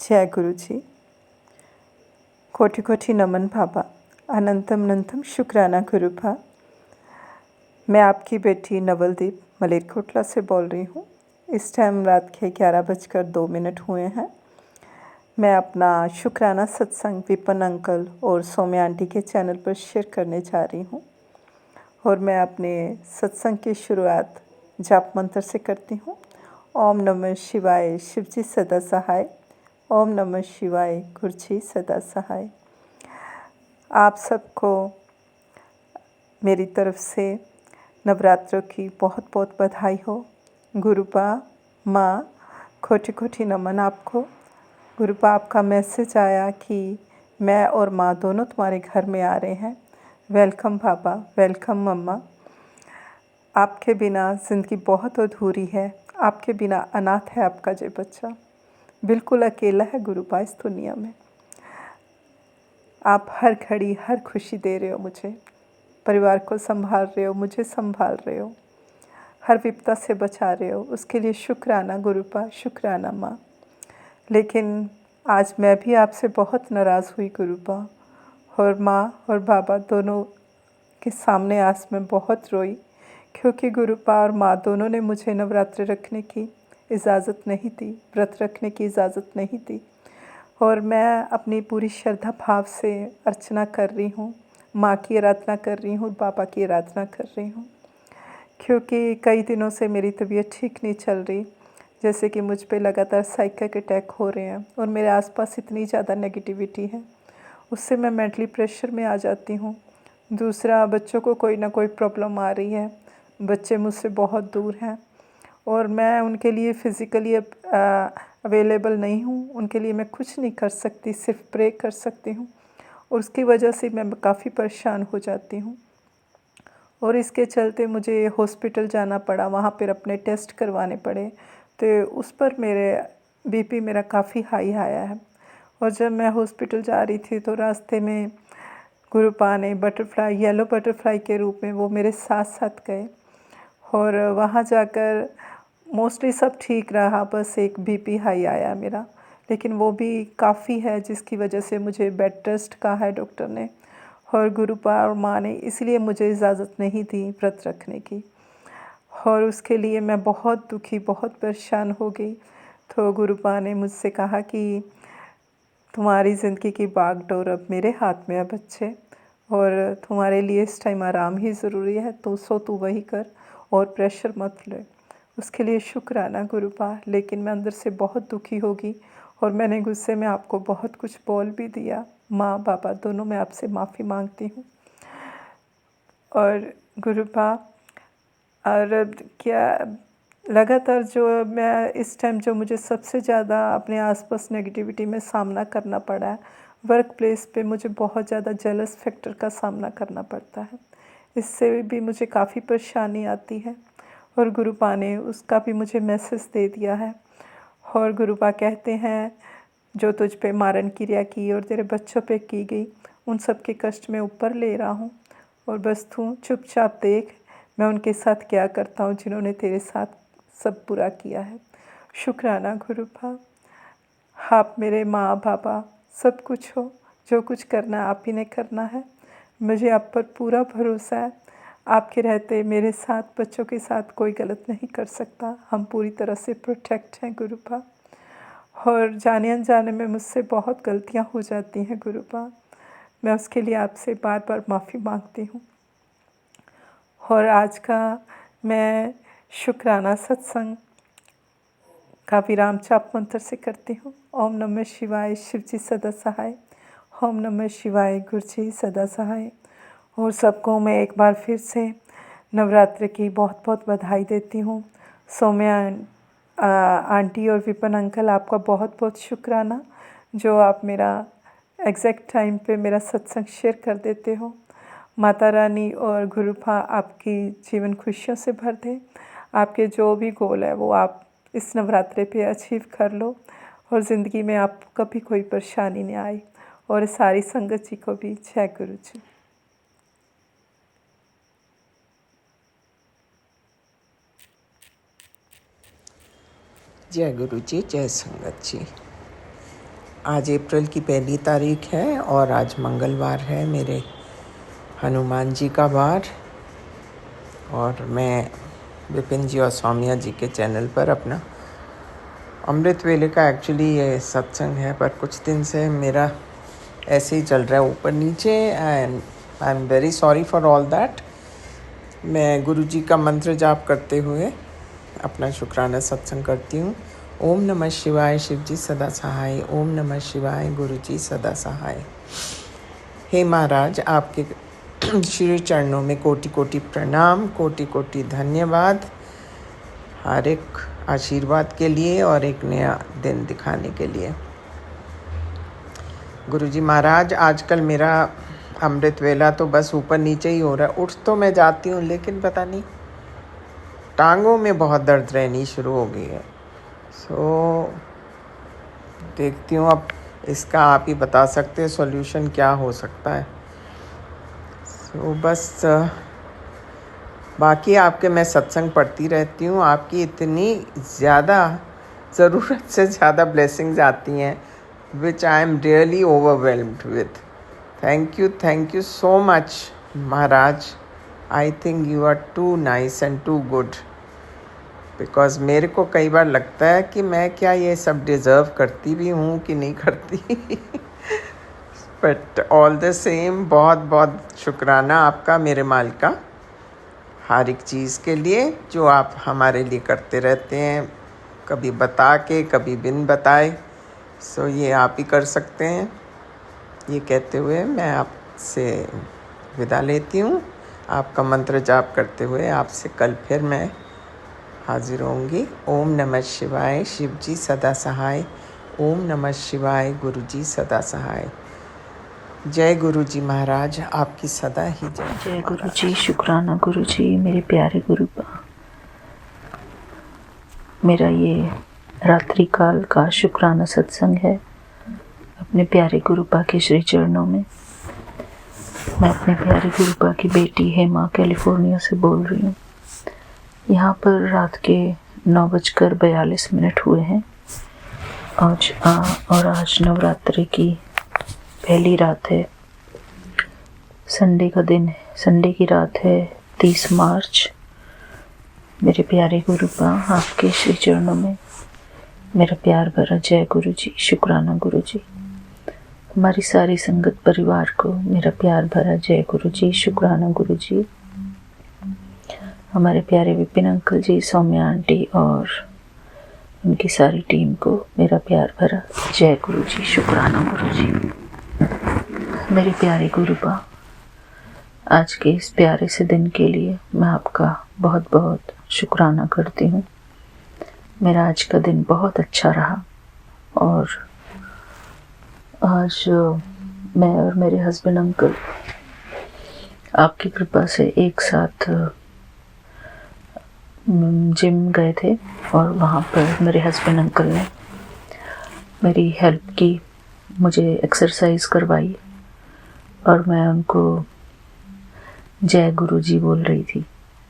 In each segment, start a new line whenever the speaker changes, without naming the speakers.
जय गुरु जी। कोटि कोटि नमन बाबा। अनंतम अनंतम शुक्राना गुरुभा। मैं आपकी बेटी नवलदीप मलेरकोटला से बोल रही हूँ। इस टाइम रात के 11:02 हुए हैं। मैं अपना शुक्राना सत्संग विपन अंकल और सौम्या आंटी के चैनल पर शेयर करने जा रही हूँ। और मैं अपने सत्संग की शुरुआत जाप मंत्र से करती हूँ। ओम नमः शिवाय, शिव जी सदा सहाय। ओम नमः शिवाय, गुरु जी सदा सहाय। आप सबको मेरी तरफ से नवरात्रों की बहुत बहुत बधाई हो। गुरुपा माँ, कोटि कोटि नमन आपको। गुरुपा, आपका मैसेज आया कि मैं और माँ दोनों तुम्हारे घर में आ रहे हैं। वेलकम बाबा, वेलकम मम्मा। आपके बिना ज़िंदगी बहुत अधूरी है। आपके बिना अनाथ है आपका ये बच्चा, बिल्कुल अकेला है गुरुपा इस दुनिया में। आप हर घड़ी हर खुशी दे रहे हो मुझे, परिवार को संभाल रहे हो, मुझे संभाल रहे हो, हर विपदा से बचा रहे हो। उसके लिए शुक्राना गुरुपा, शुक्राना माँ। लेकिन आज मैं भी आपसे बहुत नाराज़ हुई गुरुपा, और माँ और बाबा दोनों के सामने आज मैं बहुत रोई, क्योंकि गुरुपा और माँ दोनों ने मुझे नवरात्रि रखने की इजाज़त नहीं दी, व्रत रखने की इजाज़त नहीं दी। और मैं अपनी पूरी श्रद्धा भाव से अर्चना कर रही हूँ, माँ की आराधना कर रही हूँ, बाबा की आराधना कर रही हूँ। क्योंकि कई दिनों से मेरी तबीयत ठीक नहीं चल रही, जैसे कि मुझ पे लगातार साइकिक अटैक हो रहे हैं और मेरे आसपास इतनी ज़्यादा नेगेटिविटी है, उससे मैं मेंटली प्रेशर में आ जाती हूँ। दूसरा, बच्चों को कोई ना कोई प्रॉब्लम आ रही है, बच्चे मुझसे बहुत दूर हैं और मैं उनके लिए फ़िज़िकली अवेलेबल नहीं हूँ। उनके लिए मैं कुछ नहीं कर सकती, सिर्फ प्रे कर सकती हूँ, और उसकी वजह से मैं काफ़ी परेशान हो जाती हूँ। और इसके चलते मुझे हॉस्पिटल जाना पड़ा, वहाँ पर अपने टेस्ट करवाने पड़े, तो उस पर मेरे बीपी मेरा काफ़ी हाई आया है। और जब मैं हॉस्पिटल जा रही थी तो रास्ते में गुरुपा ने बटरफ्लाई, येलो बटरफ्लाई के रूप में वो मेरे साथ साथ गए, और वहाँ जाकर मोस्टली सब ठीक रहा, बस एक बीपी हाई आया मेरा, लेकिन वो भी काफ़ी है, जिसकी वजह से मुझे बेड रेस्ट कहा है डॉक्टर ने। और गुरुपा और माँ ने इसलिए मुझे इजाज़त नहीं दी व्रत रखने की, और उसके लिए मैं बहुत दुखी, बहुत परेशान हो गई। तो गुरुपा ने मुझसे कहा कि तुम्हारी ज़िंदगी की बागडोर अब मेरे हाथ में है बच्चे, और तुम्हारे लिए इस टाइम आराम ही ज़रूरी है, तो सो तू वही कर और प्रेशर मत ले। उसके लिए शुक्राना गुरुपा। लेकिन मैं अंदर से बहुत दुखी होगी, और मैंने गुस्से में आपको बहुत कुछ बोल भी दिया। माँ बाबा दोनों, मैं आपसे माफ़ी मांगती हूँ। और गुरुपा, और क्या लगातार जो मैं इस टाइम जो मुझे सबसे ज़्यादा अपने आसपास नेगेटिविटी में सामना करना पड़ा है, वर्क प्लेस पे मुझे बहुत ज़्यादा जेलस फैक्टर का सामना करना पड़ता है। इससे भी मुझे काफ़ी परेशानी आती है, और गुरुपा ने उसका भी मुझे मैसेज दे दिया है। और गुरुपा कहते हैं, जो तुझ पे मारन क्रिया की और तेरे बच्चों पे की गई, उन सब के कष्ट मैं ऊपर ले रहा हूँ, और बस तू चुपचाप देख मैं उनके साथ क्या करता हूँ जिन्होंने तेरे साथ सब बुरा किया है। शुक्राना गुरुपा। आप मेरे माँ बाबा सब कुछ हो, जो कुछ करना है आप ही ने करना है। मुझे आप पर पूरा भरोसा है। आपके रहते मेरे साथ, बच्चों के साथ कोई गलत नहीं कर सकता। हम पूरी तरह से प्रोटेक्ट हैं गुरुपा। और जाने अनजाने में मुझसे बहुत गलतियाँ हो जाती हैं गुरुपा, मैं उसके लिए आपसे बार बार माफ़ी मांगती हूँ। और आज का मैं शुक्राना सत्संग का विराम जाप मंत्र से करती हूँ। ओम नमः शिवाय, शिव जी सदा सहाय। ओम नमः शिवाय, गुरु जी सदा सहाय। और सबको मैं एक बार फिर से नवरात्रि की बहुत बहुत बधाई देती हूँ। सौम्या आंटी और विपन अंकल, आपका बहुत बहुत शुक्राना, जो आप मेरा एग्जैक्ट टाइम पे मेरा सत्संग शेयर कर देते हो। माता रानी और गुरुपा आपकी जीवन खुशियों से भर दे। आपके जो भी गोल है वो आप इस नवरात्रि पे अचीव कर लो, और ज़िंदगी में आपको कभी कोई परेशानी नहीं आई। और सारी संगत जी को भी जय गुरु जी।
जय गुरु जी, जय संगत जी। आज अप्रैल की 1 तारीख है और आज मंगलवार है, मेरे हनुमान जी का वार। और मैं विपिन जी और सौम्या जी के चैनल पर अपना अमृत वेले का एक्चुअली ये सत्संग है, पर कुछ दिन से मेरा ऐसे ही चल रहा है ऊपर नीचे, and I am very sorry for all that. मैं गुरु जी का मंत्र जाप करते हुए अपना शुक्राना सत्संग करती हूँ। ओम नमः शिवाय, शिव जी सदा सहाय। ओम नमः शिवाय, गुरु जी सदा सहाय। हे महाराज, आपके श्री चरणों में कोटि कोटि प्रणाम, कोटि कोटि धन्यवाद, हर एक आशीर्वाद के लिए और एक नया दिन दिखाने के लिए। गुरुजी महाराज, आजकल मेरा अमृत वेला तो बस ऊपर नीचे ही हो रहा है। उठ तो मैं जाती हूँ, लेकिन पता नहीं टांगों में बहुत दर्द रहनी शुरू हो गई है। देखती हूँ, अब इसका आप ही बता सकते हैं सॉल्यूशन क्या हो सकता है। बस बाकी आपके मैं सत्संग पढ़ती रहती हूँ। आपकी इतनी ज़्यादा ज़रूरत से ज़्यादा ब्लेसिंग्स आती हैं, which I am really overwhelmed with. Thank you so much, Maharaj. I think you are too nice and too good. Because मेरे को कई बार लगता है कि मैं क्या ये सब डिज़र्व करती भी हूँ कि नहीं करती। बट ऑल द सेम बहुत बहुत शुक्राना आपका मेरे मालिका, हर एक चीज़ के लिए जो आप हमारे लिए करते रहते हैं, कभी बता के कभी बिन बताए। ये आप ही कर सकते हैं। ये कहते हुए मैं आपसे विदा लेती हूँ। आपका मंत्र जाप करते हुए आपसे कल फिर मैं हाजिर होंगी। ओम नमः शिवाय, शिव जी सदा सहाय। ओम नमः शिवाय, गुरु जी सदा सहाय। जय गुरु जी महाराज, आपकी सदा ही जय।
जय गुरु जी, शुक्राना गुरु जी, मेरे प्यारे गुरु बा। मेरा ये रात्रि काल का शुक्राना सत्संग है अपने प्यारे गुरुपा के श्री चरणों में। मैं अपने प्यारे गुरुपा की बेटी हेमा कैलिफोर्निया से बोल रही हूँ। यहाँ पर रात के 9:42 हुए हैं और आज नवरात्रि की पहली रात है। संडे का दिन है, संडे की रात है, 30 मार्च। मेरे प्यारे गुरुपा, आपके श्री चरणों में मेरा प्यार भरा जय गुरु जी, शुक्राना गुरु जी। हमारी सारी संगत परिवार को मेरा प्यार भरा जय गुरु जी, शुक्राना गुरु जी। हमारे प्यारे विपिन अंकल जी, सौम्या आंटी और उनकी सारी टीम को मेरा प्यार भरा जय गुरु जी, शुक्राना गुरु जी। मेरे प्यारे गुरुपा, आज के इस प्यारे से दिन के लिए मैं आपका बहुत बहुत शुक्राना करती हूँ। मेरा आज का दिन बहुत अच्छा रहा और आज मैं और मेरे हस्बैंड अंकल आपकी कृपा से एक साथ जिम गए थे और वहाँ पर मेरे हस्बैंड अंकल ने मेरी हेल्प की, मुझे एक्सरसाइज करवाई और मैं उनको जय गुरु जी बोल रही थी,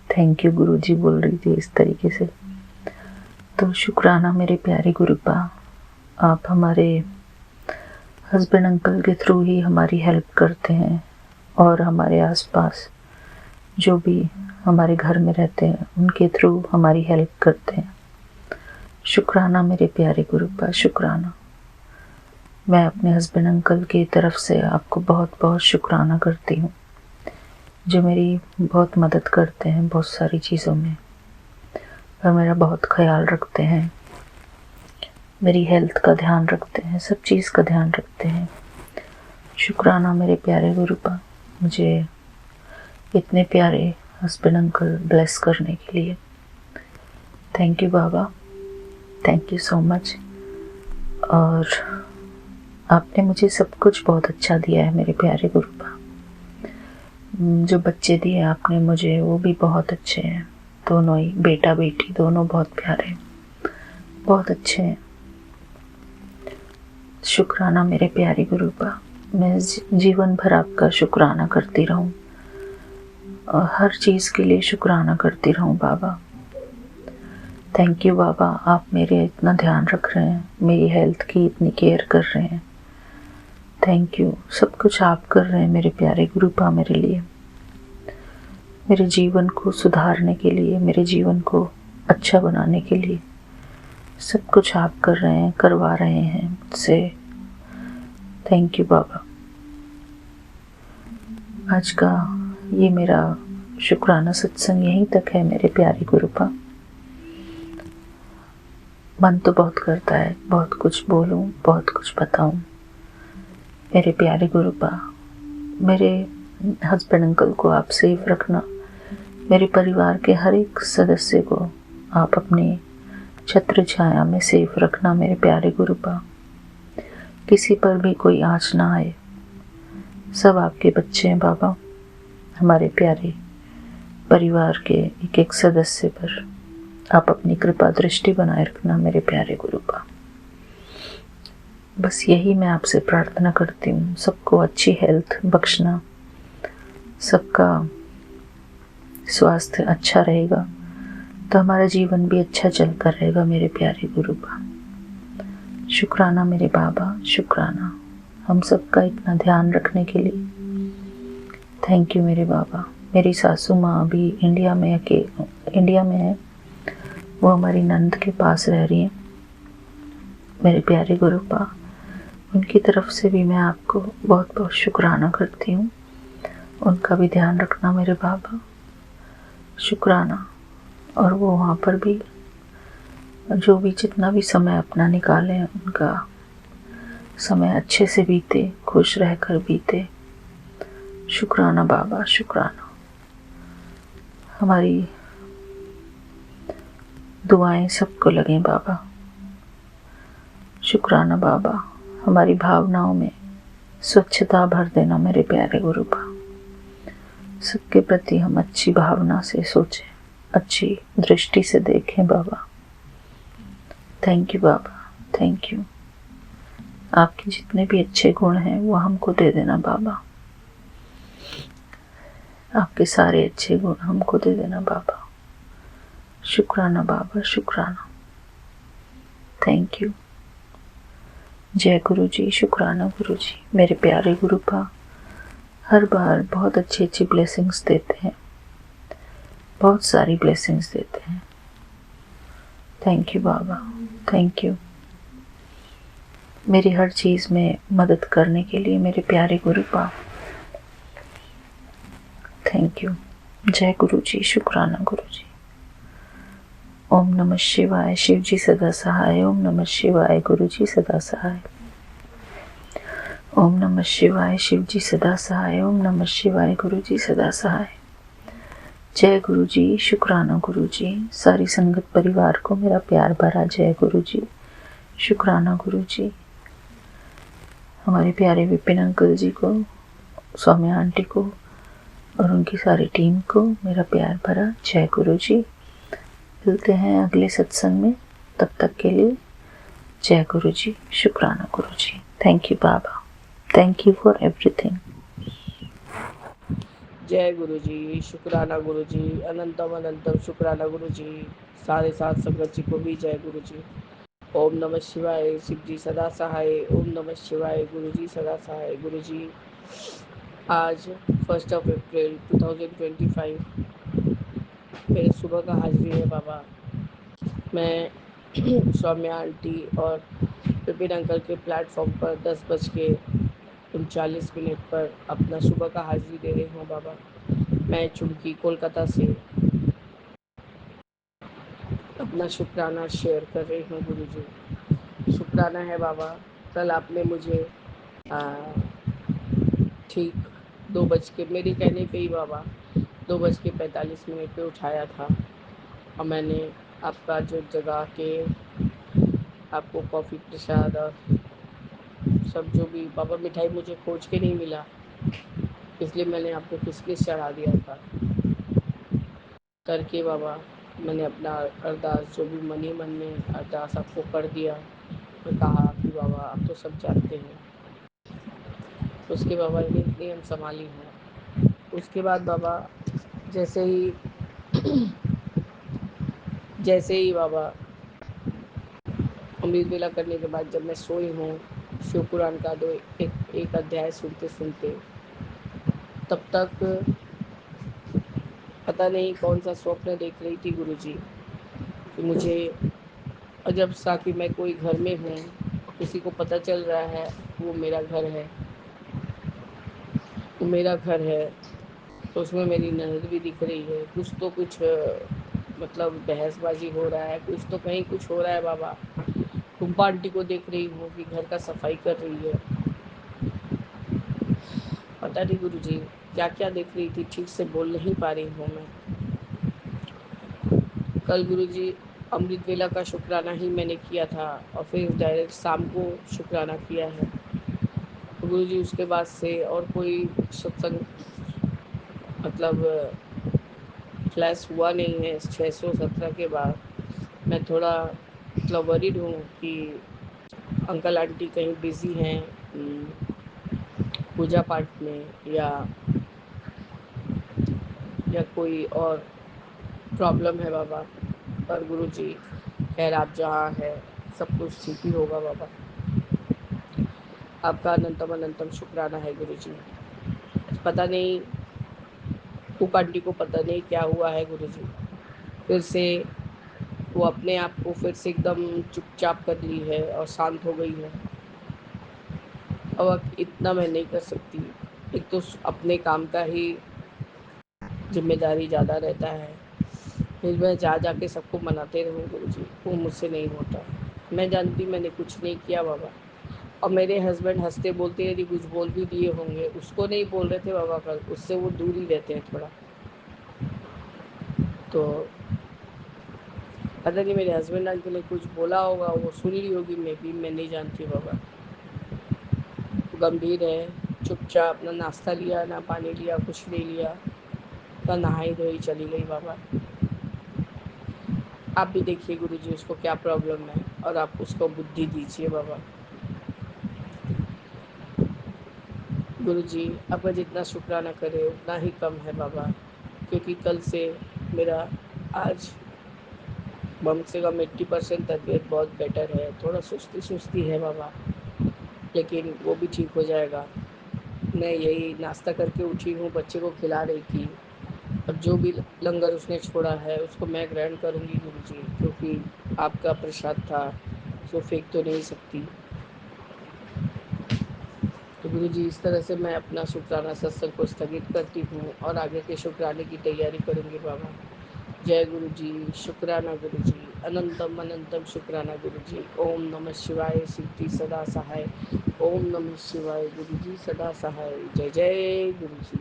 थैंक यू गुरु जी बोल रही थी इस तरीके से। तो शुक्राना मेरे प्यारे गुरुपा, आप हमारे हस्बैंड अंकल के थ्रू ही हमारी हेल्प करते हैं और हमारे आसपास जो भी हमारे घर में रहते हैं उनके थ्रू हमारी हेल्प करते हैं। शुक्राना मेरे प्यारे गुरुपा, शुक्राना। मैं अपने हस्बैंड अंकल की तरफ से आपको बहुत बहुत शुक्राना करती हूँ, जो मेरी बहुत मदद करते हैं बहुत सारी चीज़ों में और मेरा बहुत ख्याल रखते हैं, मेरी हेल्थ का ध्यान रखते हैं, सब चीज़ का ध्यान रखते हैं। शुक्राना मेरे प्यारे गुरुपा, मुझे इतने प्यारे हस्बैंड अंकल ब्लेस करने के लिए। थैंक यू बाबा, थैंक यू सो मच। और आपने मुझे सब कुछ बहुत अच्छा दिया है मेरे प्यारे गुरुपा। जो बच्चे दिए आपने मुझे वो भी बहुत अच्छे हैं, दोनों ही, बेटा बेटी दोनों बहुत प्यारे, बहुत अच्छे हैं। शुक्राना मेरे प्यारे गुरुपा, मैं जीवन भर आपका शुक्राना करती रहूं और हर चीज़ के लिए शुक्राना करती रहूं बाबा। थैंक यू बाबा, आप मेरे इतना ध्यान रख रहे हैं, मेरी हेल्थ की इतनी केयर कर रहे हैं। थैंक यू, सब कुछ आप कर रहे हैं मेरे प्यारे गुरुपा मेरे लिए, मेरे जीवन को सुधारने के लिए, मेरे जीवन को अच्छा बनाने के लिए। सब कुछ आप कर रहे हैं, करवा रहे हैं मुझसे। थैंक यू बाबा। आज का ये मेरा शुक्राना सत्संग यहीं तक है मेरे प्यारे गुरुपा। मन तो बहुत करता है बहुत कुछ बोलूं, बहुत कुछ बताऊं। मेरे प्यारे गुरुपा, मेरे हस्बैंड अंकल को आप सेफ रखना, मेरे परिवार के हर एक सदस्य को आप अपनी छत्र छाया में सेफ रखना मेरे प्यारे गुरुपा। किसी पर भी कोई आँच ना आए। सब आपके बच्चे हैं बाबा, हमारे प्यारे परिवार के एक एक सदस्य पर आप अपनी कृपा दृष्टि बनाए रखना मेरे प्यारे गुरुपा। बस यही मैं आपसे प्रार्थना करती हूँ, सबको अच्छी हेल्थ बख्शना, सबका स्वास्थ्य अच्छा रहेगा तो हमारा जीवन भी अच्छा चलता रहेगा मेरे प्यारे गुरुपा। शुक्राना मेरे बाबा, शुक्राना हम सबका इतना ध्यान रखने के लिए। थैंक यू मेरे बाबा। मेरी सासू माँ अभी इंडिया में है, वो हमारी नंद के पास रह रही हैं मेरे प्यारे गुरुपा। उनकी तरफ से भी मैं आपको बहुत बहुत शुक्राना करती हूँ। उनका भी ध्यान रखना मेरे बाबा, शुक्राना। और वो वहाँ पर भी जो भी जितना भी समय अपना निकालें, उनका समय अच्छे से बीते, खुश रहकर बीते। शुक्राना बाबा, शुक्राना। हमारी दुआएं सबको लगें बाबा। शुक्राना बाबा। हमारी भावनाओं में स्वच्छता भर देना मेरे प्यारे गुरुपा। सबके प्रति हम अच्छी भावना से सोचें, अच्छी दृष्टि से देखें बाबा। थैंक यू बाबा, थैंक यू। आपके जितने भी अच्छे गुण हैं वो हमको दे देना बाबा। आपके सारे अच्छे गुण हमको दे देना बाबा। शुक्राना बाबा, शुक्राना। Thank you. जय गुरु जी, शुक्राना गुरु जी। मेरे प्यारे गुरुपा हर बार बहुत अच्छी अच्छी ब्लेसिंग्स देते हैं, बहुत सारी ब्लेसिंग्स देते हैं। थैंक यू बाबा, थैंक यू। मेरी हर चीज़ में मदद करने के लिए मेरे प्यारे गुरुपा, थैंक यू। जय गुरु जी, शुक्राना गुरु जी। ओम नमः शिवाय। शिव जी सदा सहाय। ओम नमः शिवाय। गुरु जी सदा सहाय। ओम नमः शिवाय। शिव जी सदा सहाय। ओम नमः शिवाय। गुरु जी सदा सहाय। जय गुरु जी, शुक्राना गुरु जी। सारी संगत परिवार को मेरा प्यार भरा जय गुरु जी, शुक्राना गुरु जी। हमारे प्यारे विपिन अंकल जी को, सौम्या आंटी को और उनकी सारी टीम को मेरा प्यार भरा जय गुरु जी। मिलते हैं अगले सत्संग में, तब तक के लिए जय गुरु जी, शुक्राना गुरु जी। थैंक यू बाबा, थैंक यू फॉर एवरीथिंग।
जय गुरु जी, शुक्राना गुरु जी, अनंतम अनंतम शुक्राना गुरु जी। सारे साथ संगत जी को भी जय गुरु जी। ओम नमः शिवाय। शिव जी सदा सहाय। ओम नमः शिवाय। गुरु जी सदा सहाय। गुरु जी आज 1 अप्रैल 2025 मेरे सुबह का हाजिरी है बाबा। मैं सौम्या आंटी और विपिन अंकल के प्लेटफॉर्म पर 10:39 पर अपना सुबह का हाजिरी दे रही हूँ बाबा। मैं चुड़की कोलकाता से अपना शुक्राना शेयर कर रही हूँ गुरु जी। शुक्राना है बाबा, कल आपने मुझे ठीक 2 बज के, मेरे कहने पे ही बाबा 2:45 पे उठाया था और मैंने आपका जो जगा के आपको कॉफ़ी प्रसाद और सब जो भी बाबा, मिठाई मुझे खोज के नहीं मिला, इसलिए मैंने आपको किसमिस चढ़ा दिया था करके बाबा। मैंने अपना अरदास जो भी मन ही मन में अरदास आपको कर दिया। मैं कहा कि बाबा आप तो सब जानते हैं। उसके बाबा इतनी हम संभाली हैं। उसके बाद बाबा जैसे ही जैसे ही बाबा अमृत वेला करने के बाद जब मैं सोई हूँ शिव पुराण का दो एक अध्याय सुनते सुनते, तब तक पता नहीं कौन सा स्वप्न देख रही थी गुरुजी कि मुझे अजब सा कि मैं कोई घर में हूँ, किसी को पता चल रहा है वो मेरा घर है, वो मेरा घर है। तो उसमें मेरी ननद भी दिख रही है। कुछ तो कुछ मतलब बहसबाजी हो रहा है, कुछ तो कहीं कुछ हो रहा है बाबा। टुम्पा आंटी को देख रही हूँ कि घर का सफाई कर रही है। पता नहीं गुरुजी क्या क्या देख रही थी, ठीक से बोल नहीं पा रही हूँ मैं। कल गुरुजी अमृत वेला का शुक्राना ही मैंने किया था और फिर डायरेक्ट शाम को शुक्राना किया है। तो गुरुजी उसके बाद से और कोई सत्संग मतलब फ्लैश हुआ नहीं है 617 के बाद। मैं थोड़ा मतलब वरीड हूँ कि अंकल आंटी कहीं बिजी हैं पूजा पाठ में, या कोई और प्रॉब्लम है बाबा। पर गुरुजी खैर आप जहाँ है सब कुछ ठीक ही होगा बाबा। आपका अनंतम अनंतम शुक्राना है गुरुजी। पता नहीं कुक आंटी को पता नहीं क्या हुआ है गुरुजी, फिर से वो अपने आप को फिर से एकदम चुपचाप कर ली है और शांत हो गई है। अब इतना मैं नहीं कर सकती। एक तो अपने काम का ही जिम्मेदारी ज़्यादा रहता है, फिर मैं जा जा के सबको मनाते रहूँ गुरुजी, वो मुझसे नहीं होता। मैं जानती मैंने कुछ नहीं किया बाबा। और मेरे हस्बैंड हंसते बोलते यदि कुछ बोल भी दिए होंगे, उसको नहीं बोल रहे थे बाबा कल, उससे वो दूर ही रहते हैं थोड़ा। तो पता नहीं मेरे हस्बैंड अंकल ने कुछ बोला होगा, वो सुन ली होगी, मैं भी मैं नहीं जानती बाबा। गंभीर है, चुपचाप, ना नाश्ता लिया ना पानी लिया, कुछ नहीं लिया, ना नहाई धोई चली गई बाबा। आप भी देखिए गुरुजी उसको क्या प्रॉब्लम है और आप उसको बुद्धि दीजिए बाबा। गुरुजी आपका जितना शुक्राना करे उतना ही कम है बाबा, क्योंकि कल से मेरा आज कम से कम 80% तबीयत बहुत बेटर है। थोड़ा सुस्ती सुस्ती है बाबा, लेकिन वो भी ठीक हो जाएगा। मैं यही नाश्ता करके उठी हूँ, बच्चे को खिला रही थी। अब जो भी लंगर उसने छोड़ा है उसको मैं ग्रहण करूँगी गुरुजी, क्योंकि आपका प्रसाद था, उसको फेंक तो नहीं सकती। तो गुरुजी इस तरह से मैं अपना शुक्राना सत्संग को स्थगित करती हूँ और आगे के शुक्राने की तैयारी करूँगी बाबा। जय गुरु जी, शुक्राना गुरु जी, अनंतम अनंतम शुक्राना गुरु जी। ओम नमः शिवाय, सिद्धि सदा सहाय। ओम नमः शिवाय, गुरु जी सदा सहाय। जय जय गुरु जी।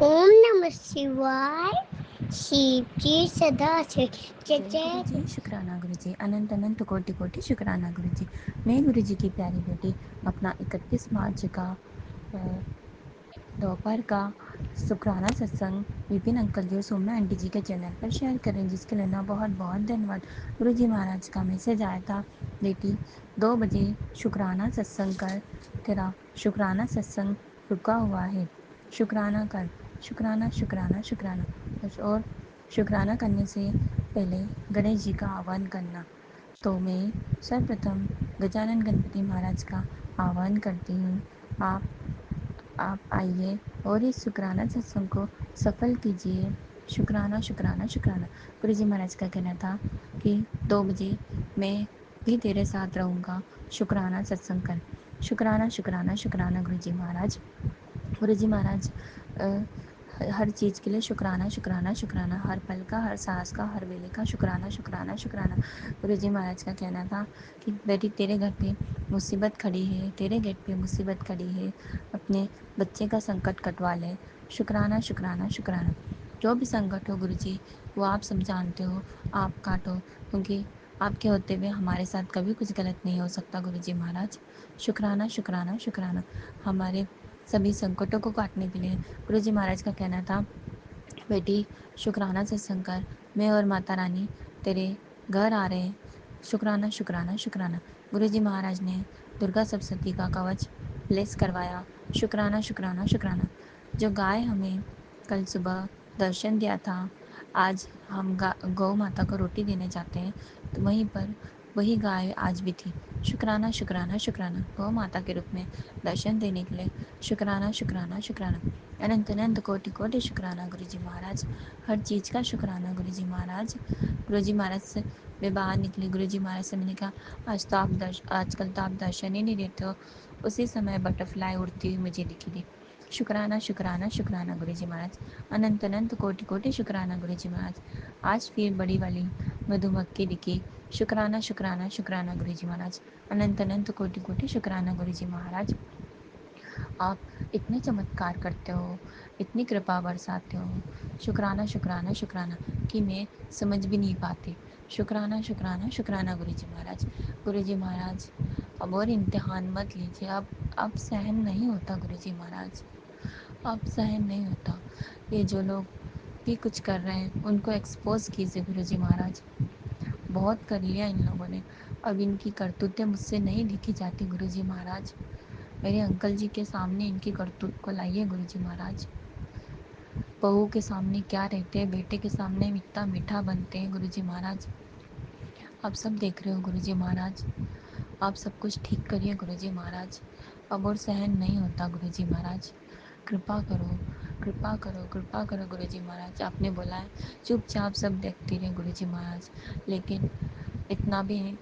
ओम नमः शिवाय, शिव जी सदा से जय
जय गुरु
जय
जी, शुक्राना गुरु जी, अनंत अनंत कोटि कोटि शुक्राना गुरु जी। मैं गुरु जी की प्यारी बेटी अपना 31 मार्च का दोपहर का शुक्राना सत्संग विपिन अंकल जी और सौम्या आंटी जी के चैनल पर शेयर करें, जिसके लिए ना बहुत बहुत धन्यवाद। गुरु जी महाराज का मैसेज आया था, बेटी 2 बजे शुक्राना सत्संग कर, तेरा शुक्राना सत्संग रुका हुआ है, शुक्राना कर, शुक्राना शुक्राना शुक्राना। और शुक्राना करने से पहले गणेश जी का आह्वान करना। तो मैं सर्वप्रथम गजानन गणपति महाराज का आह्वान करती हूँ। आप आइए और इस शुक्राना सत्संग को सफल कीजिए। शुक्राना शुक्राना शुक्राना। गुरु जी महाराज का कहना था कि 2 बजे मैं भी तेरे साथ रहूँगा, शुक्राना सत्संग कर। शुक्राना शुक्राना शुक्राना गुरु जी महाराज। गुरु जी महाराज हर चीज़ के लिए शुक्राना शुक्राना शुक्राना, हर पल का, हर सांस का, हर वेले का शुक्राना शुक्राना शुक्राना। गुरु जी महाराज का कहना था कि बेटी तेरे घर पे मुसीबत खड़ी है, तेरे गेट पे मुसीबत खड़ी है, अपने बच्चे का संकट कटवा ले। शुक्राना शुक्राना शुक्राना। जो भी संकट हो गुरु जी, वो आप सब जानते हो, आप काटो, क्योंकि आपके होते हुए हमारे साथ कभी कुछ गलत नहीं हो सकता गुरु जी महाराज। शुक्राना शुक्राना शुक्राना। हमारे सभी संकटों को काटने के लिए गुरु जी महाराज का कहना था, बेटी शुक्राना सत्संग कर, मैं और माता रानी तेरे घर आ रहे हैं। शुक्राना शुक्राना शुक्राना। गुरु जी महाराज ने दुर्गा सप्तशती का कवच ब्लेस करवाया। शुक्राना शुक्राना शुक्राना। जो गाय हमें कल सुबह दर्शन दिया था। आज हम गौ माता को रोटी देने जाते हैं तो वहीं पर वही गाय आज भी थी। शुक्राना शुक्राना शुक्राना, गौ माता के रूप में दर्शन देने के लिए शुक्राना शुक्राना शुक्राना, अनंत अनंत कोटि कोटि शुक्राना गुरुजी महाराज। हर चीज़ का शुक्राना गुरुजी महाराज। गुरुजी महाराज से मैं बाहर निकली, गुरुजी महाराज से मैंने कहा आजकल तो आप दर्शन ही नहीं देते हो। उसी समय बटरफ्लाई उड़ती हुई मुझे दिखी थी। शुक्राना शुक्राना शुक्राना गुरुजी महाराज। अनंत अनंत कोटि कोटि शुक्राना गुरुजी महाराज। आज फिर बड़ी वाली मधुमक्खी दिखी। शुक्राना शुक्राना शुक्राना गुरुजी महाराज। अनंत अनंत कोटि कोटि शुक्राना गुरुजी महाराज। आप इतने चमत्कार करते हो, इतनी कृपा बरसाते हो। शुक्राना शुक्राना शुक्राना कि मैं समझ भी नहीं पाती। शुक्राना शुक्राना शुक्राना गुरुजी महाराज। गुरुजी महाराज अब और इम्तिहान मत लीजिए, अब सहन नहीं होता गुरुजी महाराज, अब सहन नहीं होता। ये जो लोग भी कुछ कर रहे हैं उनको एक्सपोज कीजिए गुरुजी महाराज। बहुत कर लिया इन लोगों ने, अब इनकी करतूतें मुझसे नहीं लिखी जाती गुरुजी महाराज। मेरे अंकल जी के सामने इनकी करतूत को लाइए गुरुजी महाराज। बहू के सामने क्या रहते हैं, बेटे के सामने इतना मीठा बनते हैं गुरुजी महाराज। आप सब देख रहे हो गुरुजी महाराज, आप सब कुछ ठीक करिए गुरुजी महाराज। अब और सहन नहीं होता गुरुजी महाराज। कृपा करो कृपा करो कृपा करो गुरुजी महाराज। आपने बोला है चुपचाप सब देखते रहे गुरुजी महाराज, लेकिन इतना भी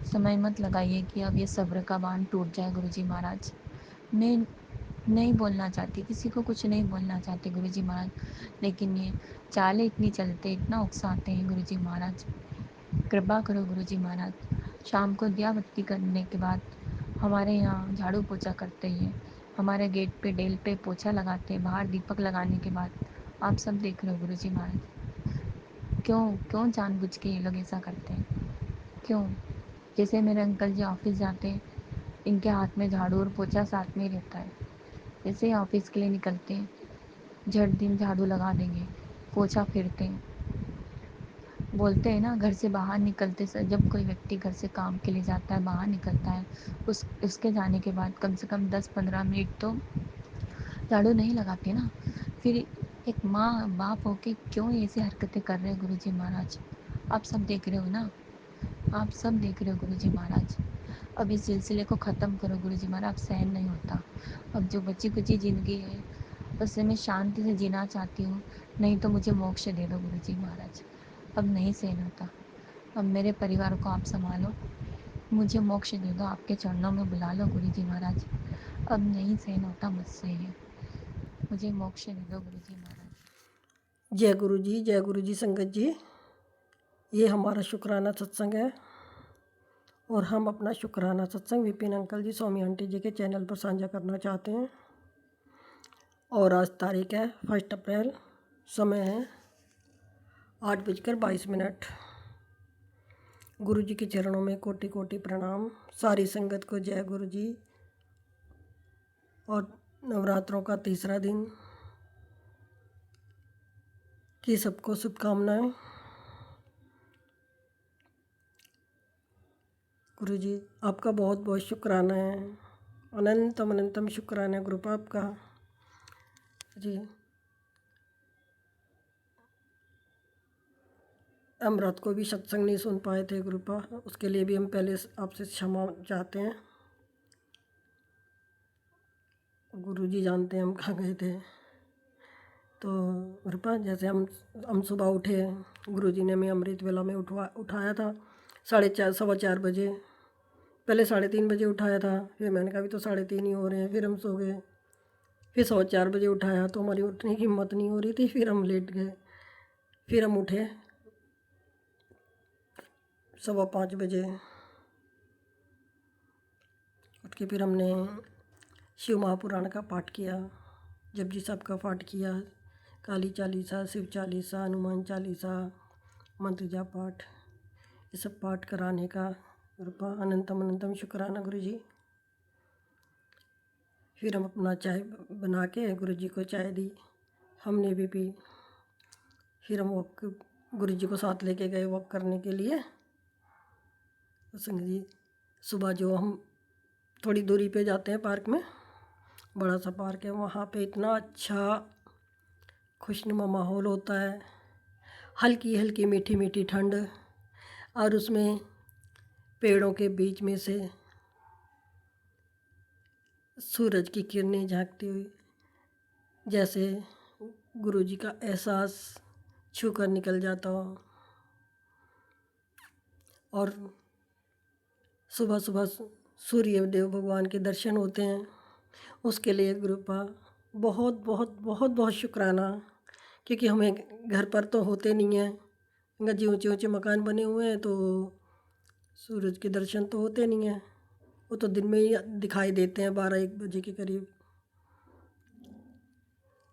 समय मत लगाइए कि अब ये सब्र का बांध टूट जाए गुरुजी महाराज। मैं नहीं बोलना चाहती, किसी को कुछ नहीं बोलना चाहती गुरुजी महाराज, लेकिन ये चालें इतनी चलते, इतना उकसाते हैं गुरुजी महाराज। कृपा करो गुरुजी महाराज। शाम को दिया बत्ती करने के बाद हमारे यहाँ झाड़ू पोछा करते हैं, हमारे गेट पे डेल पे पोछा लगाते हैं, बाहर दीपक लगाने के बाद। आप सब देख रहे हो गुरुजी महाराज। क्यों क्यों जानबूझ के ये लोग ऐसा करते हैं, क्यों? जैसे मेरे अंकल जी ऑफिस जाते हैं, इनके हाथ में झाड़ू और पोछा साथ में ही रहता है। जैसे ही ऑफिस के लिए निकलते हैं झट दिन झाड़ू लगा देंगे, पोछा फेरते हैं। बोलते हैं ना, घर से बाहर निकलते जब कोई व्यक्ति घर से काम के लिए जाता है, बाहर निकलता है, उसके जाने के बाद कम से कम 10-15 मिनट तो झाड़ू नहीं लगाते ना। फिर एक माँ बाप होके क्यों ऐसी हरकतें कर रहे हैं गुरुजी महाराज? आप सब देख रहे हो ना, आप सब देख रहे हो गुरुजी महाराज। अब इस सिलसिले को ख़त्म करो गुरुजी महाराज, अब सहन नहीं होता। अब जो बची कुची ज़िंदगी है उससे मैं शांति से जीना चाहती हूँ, नहीं तो मुझे मोक्ष दे दो गुरुजी महाराज। अब नहीं सहन होता, अब मेरे परिवार को आप संभालो, मुझे मोक्ष दे दो, आपके चरणों में बुला लो गुरुजी महाराज। अब नहीं सहन होता मुझसे ये, मुझे मोक्ष दे दो गुरुजी महाराज।
जय गुरु जी संगत जी। ये हमारा शुक्राना सत्संग है और हम अपना शुक्राना सत्संग विपिन अंकल जी स्वामी आंटी जी के चैनल पर साझा करना चाहते हैं। और आज तारीख है 1 अप्रैल, समय है 8:22। गुरु जी के चरणों में कोटि कोटि प्रणाम। सारी संगत को जय गुरु जी। और नवरात्रों का तीसरा दिन की सबको शुभकामनाएं। गुरु जी आपका बहुत बहुत शुक्राना है, अनंतम अनंतम शुक्राना है ग्रुप आपका जी। हम रात को भी सत्संग नहीं सुन पाए थे ग्रुपा, उसके लिए भी हम पहले आपसे क्षमा चाहते हैं। गुरु जी जानते हैं हम कहाँ गए थे। तो ग्रुपा जैसे हम सुबह उठे, गुरु जी ने हमें अमृत वेला में उठाया था 4:30 4:15 बजे। पहले 3:30 बजे उठाया था, फिर मैंने कहा अभी तो 3:30 ही हो रहे हैं, फिर हम सो गए। फिर 4:15 बजे उठाया तो हमारी उठने की हिम्मत नहीं हो रही थी, फिर हम लेट गए। फिर हम उठे 5:15 बजे, उठ के फिर हमने शिव महापुराण का पाठ किया, जपजी साहब का पाठ किया, काली चालीसा, शिव चालीसा, हनुमान चालीसा, मंत्र जाप पाठ, ये सब पाठ कराने का कृपा अनंतम अनंतम शुक्राना गुरु जी। फिर हम अपना चाय बना के गुरु जी को चाय दी, हमने भी पी। फिर हम वॉक गुरु जी को साथ लेके गए वॉक करने के लिए। तो संग जी सुबह जो हम थोड़ी दूरी पे जाते हैं पार्क में, बड़ा सा पार्क है, वहाँ पे इतना अच्छा खुशनुमा माहौल होता है, हल्की हल्की मीठी मीठी ठंड, और उसमें पेड़ों के बीच में से सूरज की किरणें झांकती हुई, जैसे गुरुजी का एहसास छू कर निकल जाता हो। और सुबह सुबह सूर्य देव भगवान के दर्शन होते हैं, उसके लिए गुरुपा बहुत बहुत बहुत बहुत शुक्राना, क्योंकि हमें घर पर तो होते नहीं हैं, गंजी ऊंचे ऊंचे मकान बने हुए हैं, तो सूरज के दर्शन तो होते नहीं हैं। वो तो दिन में ही दिखाई देते हैं 12-1 बजे के करीब,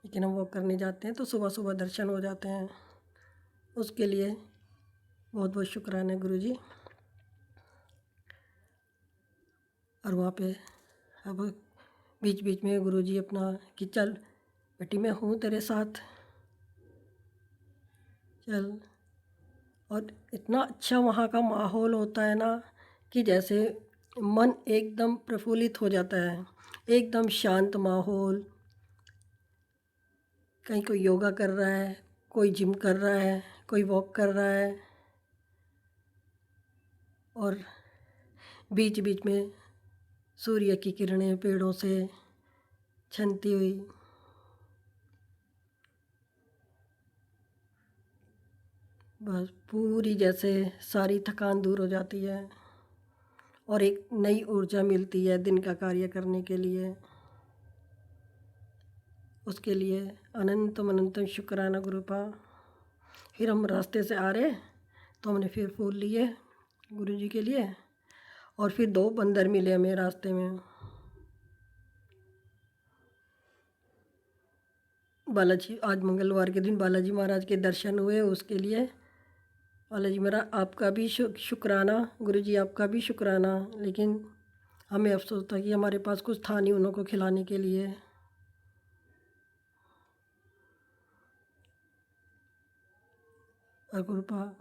लेकिन हम वॉक करने जाते हैं तो सुबह सुबह दर्शन हो जाते हैं। उसके लिए बहुत बहुत शुक्राना गुरुजी। और वहाँ पे अब बीच बीच में गुरुजी अपना कि चल बेटी मैं हूँ तेरे साथ, चल। और इतना अच्छा वहाँ का माहौल होता है ना कि जैसे मन एकदम प्रफुल्लित हो जाता है, एकदम शांत माहौल। कहीं कोई योगा कर रहा है, कोई जिम कर रहा है, कोई वॉक कर रहा है, और बीच बीच में सूर्य की किरणें पेड़ों से छनती हुई, बस पूरी जैसे सारी थकान दूर हो जाती है और एक नई ऊर्जा मिलती है दिन का कार्य करने के लिए। उसके लिए अनंतम अनंतम शुक्राना गुरुपा। फिर हम रास्ते से आ रहे तो हमने फिर फूल लिए गुरुजी के लिए, और फिर 2 बंदर मिले हमें रास्ते में। बालाजी, आज मंगलवार के दिन बालाजी महाराज के दर्शन हुए, उसके लिए बालाजी महाराज आपका भी शुक्राना गुरुजी, आपका भी शुक्राना। लेकिन हमें अफसोस था कि हमारे पास कुछ था नहीं उन्हों को खिलाने के लिए। और गुरुपा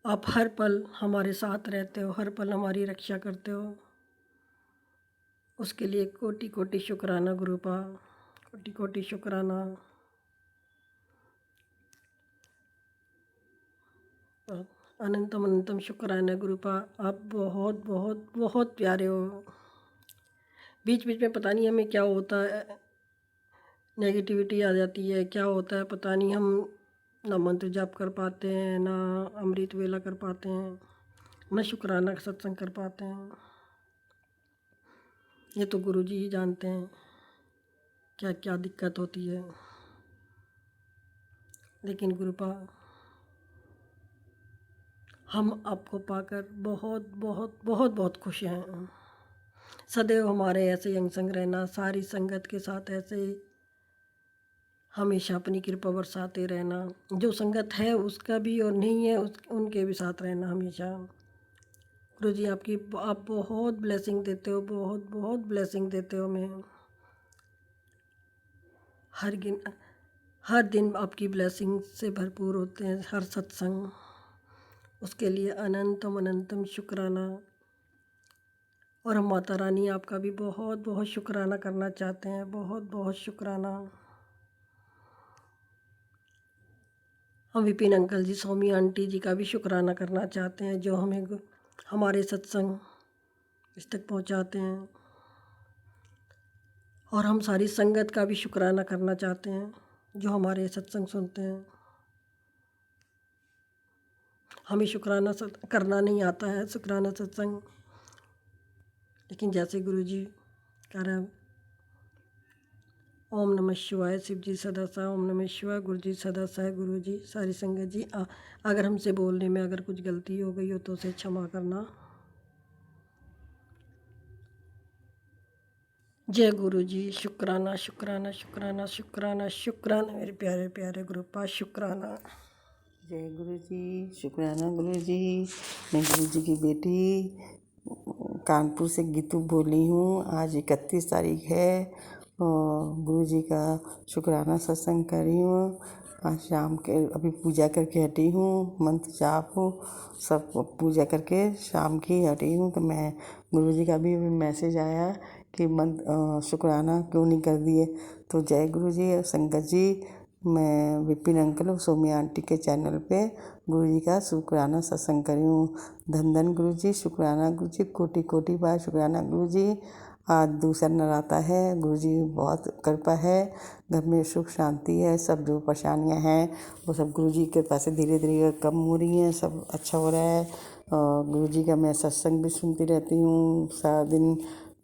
आप हर पल हमारे साथ रहते हो, हर पल हमारी रक्षा करते हो, उसके लिए कोटि कोटि शुक्राना गुरुपा, कोटि कोटि शुक्राना। अनंतम अनंतम शुक्राना गुरुपा, आप बहुत बहुत बहुत प्यारे हो। बीच बीच में पता नहीं हमें क्या होता है, नेगेटिविटी आ जाती है, क्या होता है पता नहीं, हम ना मंत्र जाप कर पाते हैं, ना अमृत वेला कर पाते हैं, ना शुक्राना का सत्संग कर पाते हैं। ये तो गुरुजी ही जानते हैं क्या क्या दिक्कत होती है। लेकिन गुरुपा हम आपको पाकर बहुत बहुत बहुत बहुत खुश हैं। सदैव हमारे ऐसे अंग संग रहना, सारी संगत के साथ ऐसे हमेशा अपनी कृपा बरसाते रहना। जो संगत है उसका भी और नहीं है उनके भी साथ रहना हमेशा। गुरुजी आपकी आप बहुत ब्लेसिंग देते हो, बहुत बहुत ब्लेसिंग देते हो हमें। हर दिन आपकी ब्लेसिंग से भरपूर होते हैं हर सत्संग, उसके लिए अनंतम अनंतम शुक्राना। और हम माता रानी आपका भी बहुत बहुत शुक्राना करना चाहते हैं, बहुत बहुत शुक्राना। हम विपिन अंकल जी, सौमी आंटी जी का भी शुक्राना करना चाहते हैं, जो हमें हमारे सत्संग इस तक पहुंचाते हैं। और हम सारी संगत का भी शुक्राना करना चाहते हैं जो हमारे सत्संग सुनते हैं। हमें शुक्राना करना नहीं आता है, शुक्राना सत्संग, लेकिन जैसे गुरुजी कह रहे हैं, ओम नमः शिवाय, शिव जी सदा सा, ओम नमः शिवाय, गुरु जी सदा सा है। गुरु जी, सारी संगत जी, अगर हमसे बोलने में अगर कुछ गलती हो गई हो तो उसे क्षमा करना। जय गुरु जी, शुक्राना शुक्राना शुक्राना शुक्राना शुक्राना मेरे प्यारे प्यारे गुरुपा, शुक्राना।
जय गुरु जी, शुक्राना गुरु जी। मैं गुरु जी की बेटी कानपुर से गीतू बोली हूँ। आज 31 तारीख है, गुरु जी का शुक्राना सत्संग कर रही हूँ। आज शाम के अभी पूजा करके हटी हूँ, मंत्र जाप हो सब पूजा करके शाम की हटी हूँ। तो मैं गुरु जी का भी मैसेज आया कि शुक्राना क्यों नहीं कर दिए। तो जय गुरु जी और संगत जी, मैं विपिन अंकल और सोमिया आंटी के चैनल पे गुरु जी का शुक्राना सत्संग करी हूँ। धन धन गुरु जी, शुक्राना गुरु जी, कोटि कोटि बार शुक्राना गुरु जी। आज दूसरा नराता है, गुरु जी बहुत कृपा है, घर में सुख शांति है, सब जो परेशानियाँ हैं वो सब गुरु जी के पास धीरे धीरे कम हो रही हैं, सब अच्छा हो रहा है। और गुरु जी का मैं सत्संग भी सुनती रहती हूँ, सारा दिन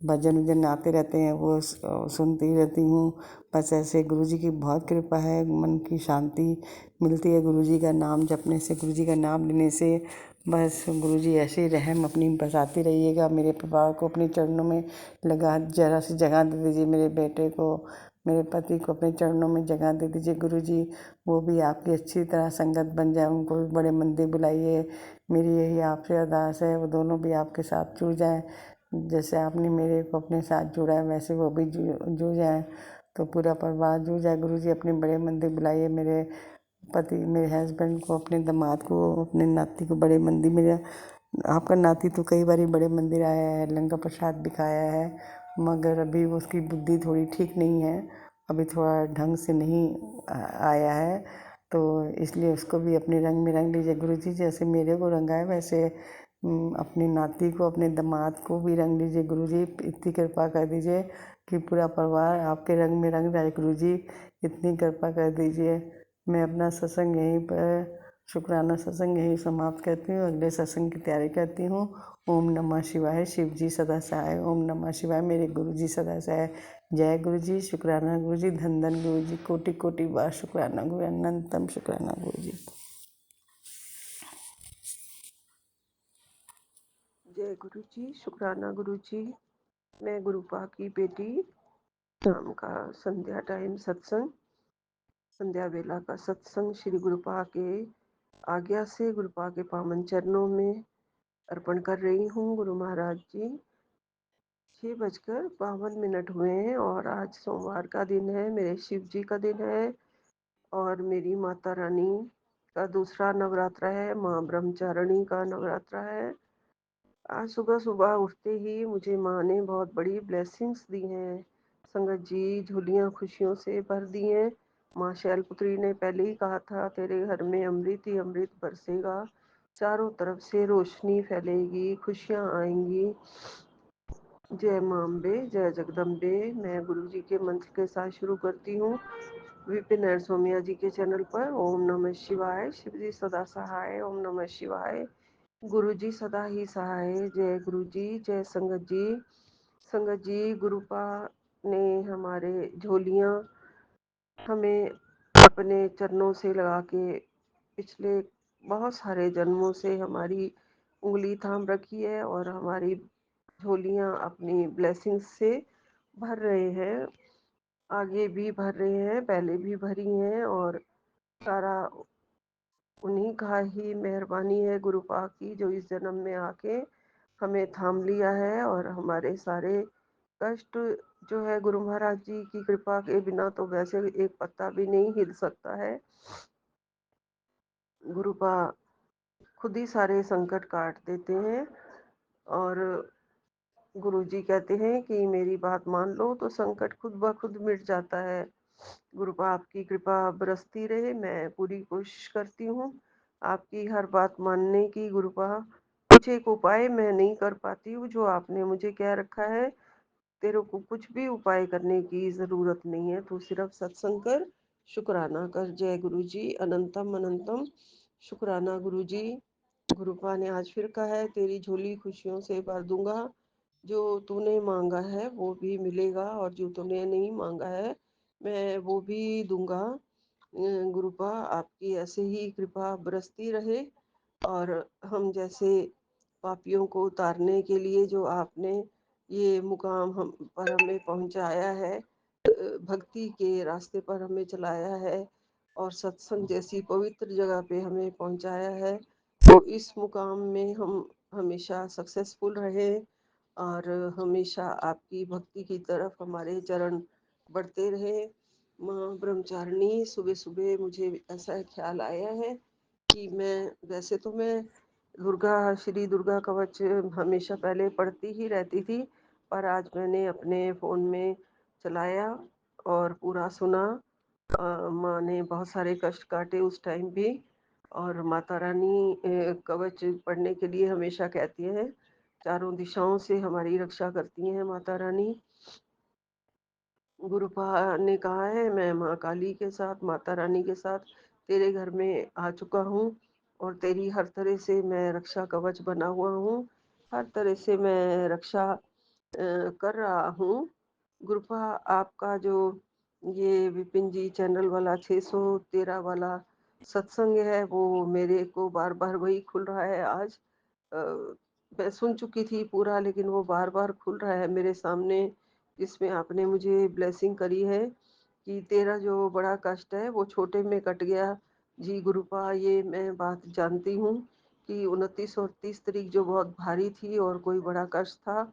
भजन उजन आते रहते हैं वो सुनती रहती हूँ। बस ऐसे गुरु जी की बहुत कृपा है, मन की शांति मिलती है गुरु जी का नाम जपने से, गुरु जी का नाम लेने से। बस गुरु जी ऐसे ही रहम अपनी बसाती रहिएगा, मेरे परिवार को अपने चरणों में लगा, जरा सी जगह दे दीजिए, मेरे बेटे को, मेरे पति को अपने चरणों में जगह दे दीजिए गुरु जी। वो भी आपकी अच्छी तरह संगत बन जाए, उनको भी बड़े मंदिर बुलाइए। मेरी यही आपसे अरदास है, वो दोनों भी आपके साथ जुड़ जाएं। जैसे आपने मेरे को अपने साथ जोड़ा है वैसे वो भी जुड़ जाएं, तो पूरा परिवार जुड़ जाए। गुरु जी अपने बड़े मंदिर बुलाइए, मेरे पति, मेरे हस्बैंड को, अपने दामाद को, अपने नाती को बड़े मंदिर में। आपका नाती तो कई बार बड़े मंदिर आया है, लंका प्रसाद भी खाया है, मगर अभी उसकी बुद्धि थोड़ी ठीक नहीं है, अभी थोड़ा ढंग से नहीं आया है, तो इसलिए उसको भी अपने रंग में रंग लीजिए गुरु जी। जैसे मेरे को रंगा है वैसे अपनी नाती को, अपने दामाद को भी रंग लीजिए गुरु जी। इतनी कृपा कर दीजिए कि पूरा परिवार आपके रंग में रंग जाए गुरु जी, इतनी कृपा कर दीजिए। मैं अपना सत्संग यहीं पर, शुक्राना सत्संग यहीं समाप्त करती हूँ, अगले सत्संग की तैयारी करती हूँ। ओम नमः शिवाय, शिव जी सदा सहाय। ओम नमः शिवाय, मेरे गुरु जी सदा सहाय। जय गुरु जी, शुक्राना गुरु जी, धन धन गुरु जी, कोटि कोटि बार शुक्राना गुरु, अनंतम शुक्राना गुरु जी।
जय गुरु जी, शुक्राना गुरु जी। मैं गुरुपा की बेटी, शाम का संध्या टाइम सत्संग, संध्या वेला का सत्संग श्री गुरुपा के आज्ञा से गुरुपा के पावन चरणों में अर्पण कर रही हूँ। गुरु महाराज जी, 6:52 हुए हैं और आज सोमवार का दिन है, मेरे शिव जी का दिन है और मेरी माता रानी का दूसरा नवरात्रा है, माँ ब्रह्मचारिणी का नवरात्रा है। आज सुबह सुबह उठते ही मुझे माँ ने बहुत बड़ी ब्लेसिंग्स दी हैं। संगत जी झोलियाँ खुशियों से भर दी हैं। माँ शैलपुत्री ने पहले ही कहा था, तेरे घर में अमृत ही अमृत बरसेगा, चारों तरफ से रोशनी फैलेगी, खुशियाँ आएंगी। जय माँ अम्बे, जय जगदम्बे। मैं गुरु जी के मंत्र के साथ शुरू करती हूँ। विपिन और सोमिया जी के चैनल पर ओम नमः शिवाय, शिव जी सदा सहाय। ओम नमः शिवाय, गुरु जी सदा ही सहाय। जय गुरु जी, जय संगत जी। संगत जी, गुरुपा ने हमारे झोलियाँ हमें अपने चरणों से लगा के पिछले बहुत सारे जन्मों से हमारी उंगली थाम रखी है और हमारी झोलियाँ अपनी ब्लेसिंग्स से भर रहे हैं, आगे भी भर रहे हैं, पहले भी भरी हैं और सारा उन्हीं का ही मेहरबानी है गुरुपा की, जो इस जन्म में आके हमें थाम लिया है। और हमारे सारे कष्ट जो है गुरु महाराज जी की कृपा के बिना तो वैसे एक पत्ता भी नहीं हिल सकता है। गुरुपा खुद ही सारे संकट काट देते हैं और गुरुजी कहते हैं कि मेरी बात मान लो तो संकट खुद ब खुद मिट जाता है। गुरुपा आपकी कृपा बरसती रहे, मैं पूरी कोशिश करती हूँ आपकी हर बात मानने की। गुरुपा, कुछ एक उपाय मैं नहीं कर पाती हूँ जो आपने मुझे कह रखा है, तेरे को कुछ भी उपाय करने की ज़रूरत नहीं है, तू सिर्फ सत्संग कर, शुक्राना कर। जय गुरु जी, अनंतम अनंतम शुक्राना गुरु जी। गुरुपा ने आज फिर कहा है, तेरी झोली खुशियों से भर दूंगा, जो तूने मांगा है वो भी मिलेगा और जो तूने नहीं मांगा है मैं वो भी दूंगा। गुरुपा आपकी ऐसे ही कृपा बरसती रहे और हम जैसे पापियों को उतारने के लिए जो आपने ये मुकाम हम पर हमें पहुंचाया है, भक्ति के रास्ते पर हमें चलाया है और सत्संग जैसी पवित्र जगह पे हमें पहुंचाया है, तो इस मुकाम में हम हमेशा सक्सेसफुल रहें और हमेशा आपकी भक्ति की तरफ हमारे चरण बढ़ते रहे। माँ ब्रह्मचारिणी, सुबह सुबह मुझे ऐसा ख्याल आया है कि वैसे तो मैं श्री दुर्गा कवच हमेशा पहले पढ़ती ही रहती थी, पर आज मैंने अपने फ़ोन में चलाया और पूरा सुना। माँ ने बहुत सारे कष्ट काटे उस टाइम भी। और माता रानी कवच पढ़ने के लिए हमेशा कहती हैं, चारों दिशाओं से हमारी रक्षा करती हैं माता रानी। गुरुपा ने कहा है, मैं माँ काली के साथ, माता रानी के साथ तेरे घर में आ चुका हूँ और तेरी हर तरह से मैं रक्षा कवच बना हुआ हूँ। हर तरह से मैं रक्षा कर रहा हूँ। गुरुपा, आपका जो ये विपिन जी चैनल वाला 613 वाला सत्संग है, वो मेरे को बार-बार वही खुल रहा है आज। अ, मैं सुन चुकी थी पूरा, लेकिन वो बार-बार खुल रहा है मेरे सामने, जिसमें आपने मुझे ब्लेसिंग करी है कि तेरा जो बड़ा कष्ट है वो छोटे में कट गया। जी गुरुपा, ये मैं बात जानती हूँ कि 29 और 30 तारीख जो बहुत भारी थी और कोई बड़ा कष्ट था,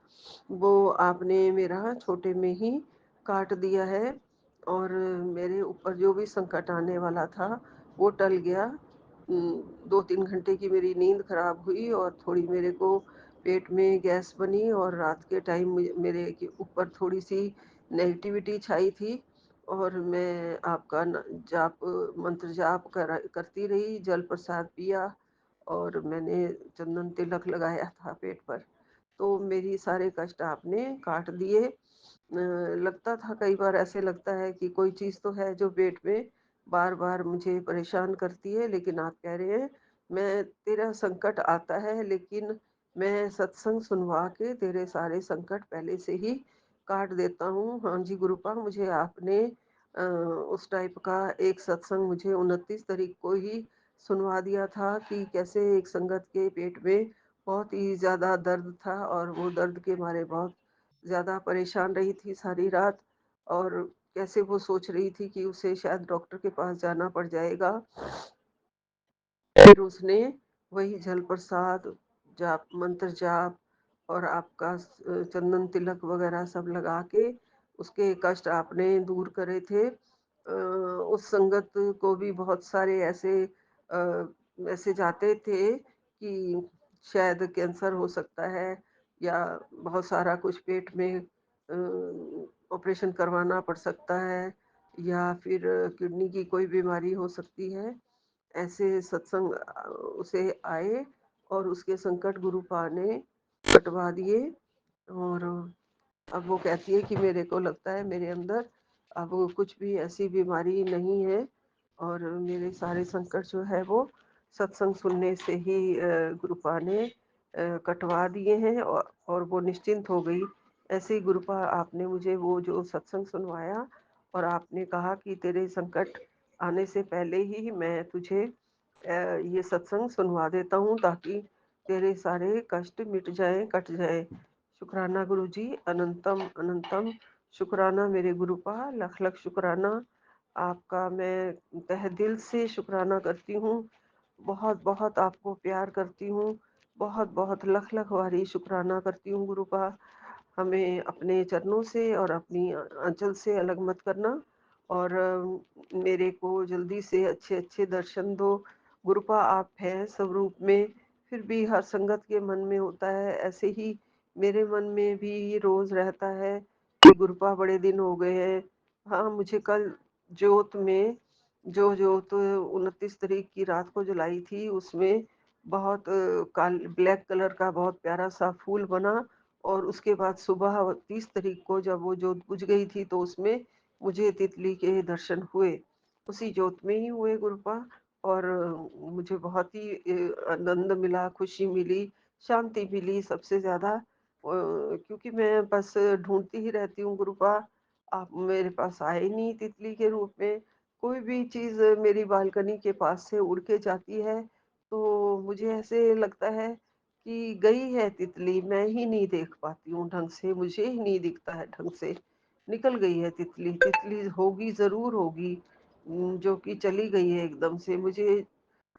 वो आपने मेरा छोटे में ही काट दिया है। और मेरे ऊपर जो भी संकट आने वाला था, वो टल गया। 2-3 घंटे की मेरी नींद खराब हुई और थोड़ी मेरे को पेट में गैस बनी और रात के टाइम मेरे के ऊपर थोड़ी सी नेगेटिविटी छाई थी। और मैं आपका जाप मंत्र जाप करती रही, जल प्रसाद पिया और मैंने चंदन तिलक लगाया था पेट पर। तो मेरी सारे कष्ट आपने काट दिए। लगता था, कई बार ऐसे लगता है कि कोई चीज़ तो है जो पेट में बार-बार मुझे परेशान करती है, लेकिन आप कह रहे हैं, मैं तेरा संकट आता है लेकिन मैं सत्संग सुनवा के तेरे सारे संकट पहले से ही काट देता हूँ। हाँ जी गुरुपा, मुझे आपने उस टाइप का एक सत्संग मुझे 29 तारीख को ही सुनवा दिया था कि कैसे एक संगत के पेट में बहुत ही ज़्यादा दर्द था और वो दर्द के मारे बहुत ज़्यादा परेशान रही थी सारी रात। और कैसे वो सोच रही थी कि उसे शायद डॉक्टर के पास जाना पड़ जाएगा। फिर उसने वही जल प्रसाद, जाप मंत्र जाप और आपका चंदन तिलक वगैरह सब लगा के उसके कष्ट आपने दूर करे थे। उस संगत को भी बहुत सारे ऐसे मैसेज आते थे कि शायद कैंसर हो सकता है या बहुत सारा कुछ पेट में ऑपरेशन करवाना पड़ सकता है या फिर किडनी की कोई बीमारी हो सकती है। ऐसे सत्संग उसे आए और उसके संकट गुरुपा ने कटवा दिए। और अब वो कहती है कि मेरे को लगता है मेरे अंदर अब कुछ भी ऐसी बीमारी नहीं है और मेरे सारे संकट जो है वो सत्संग सुनने से ही गुरुपा ने कटवा दिए हैं और वो निश्चिंत हो गई। ऐसे ही गुरुपा, आपने मुझे वो जो सत्संग सुनवाया और आपने कहा कि तेरे संकट आने से पहले ही मैं तुझे ये सत्संग सुनवा देता हूँ ताकि तेरे सारे कष्ट मिट जाएं, कट जाएं। शुक्राना गुरुजी, अनंतम अनंतम शुक्राना मेरे गुरुपा, लख लख शुक्राना। आपका मैं तहे दिल से शुक्राना करती हूँ। बहुत बहुत आपको प्यार करती हूँ। बहुत बहुत लख लख वारी शुक्राना करती हूँ गुरुपा। हमें अपने चरणों से और अपनी आंचल से अलग मत करना। और मेरे को जल्दी से अच्छे अच्छे दर्शन दो गुरुपा। आप हैं स्वरूप में, फिर भी हर संगत के मन में होता है, ऐसे ही मेरे मन में भी रोज रहता है कि गुरुपा बड़े दिन हो गए हैं। हाँ, मुझे कल जोत में जो जोत 29 तारीख की रात को जलाई थी उसमें बहुत काल ब्लैक कलर का बहुत प्यारा सा फूल बना। और उसके बाद सुबह 30 तारीख को जब वो जोत बुझ गई थी तो उसमें मुझे तितली के दर्शन हुए, उसी जोत में ही हुए गुरुपा। और मुझे बहुत ही आनंद मिला, खुशी मिली, शांति मिली सबसे ज़्यादा। क्योंकि मैं बस ढूँढती ही रहती हूँ गुरुपा, आप मेरे पास आए ही नहीं तितली के रूप में। कोई भी चीज़ मेरी बालकनी के पास से उड़ के जाती है, तो मुझे ऐसे लगता है कि गई है तितली, मैं ही नहीं देख पाती हूँ ढंग से, मुझे ही नहीं दिखता है ढंग से। निकल गई है तितली, तितली होगी, ज़रूर होगी, जो कि चली गई है एकदम से। मुझे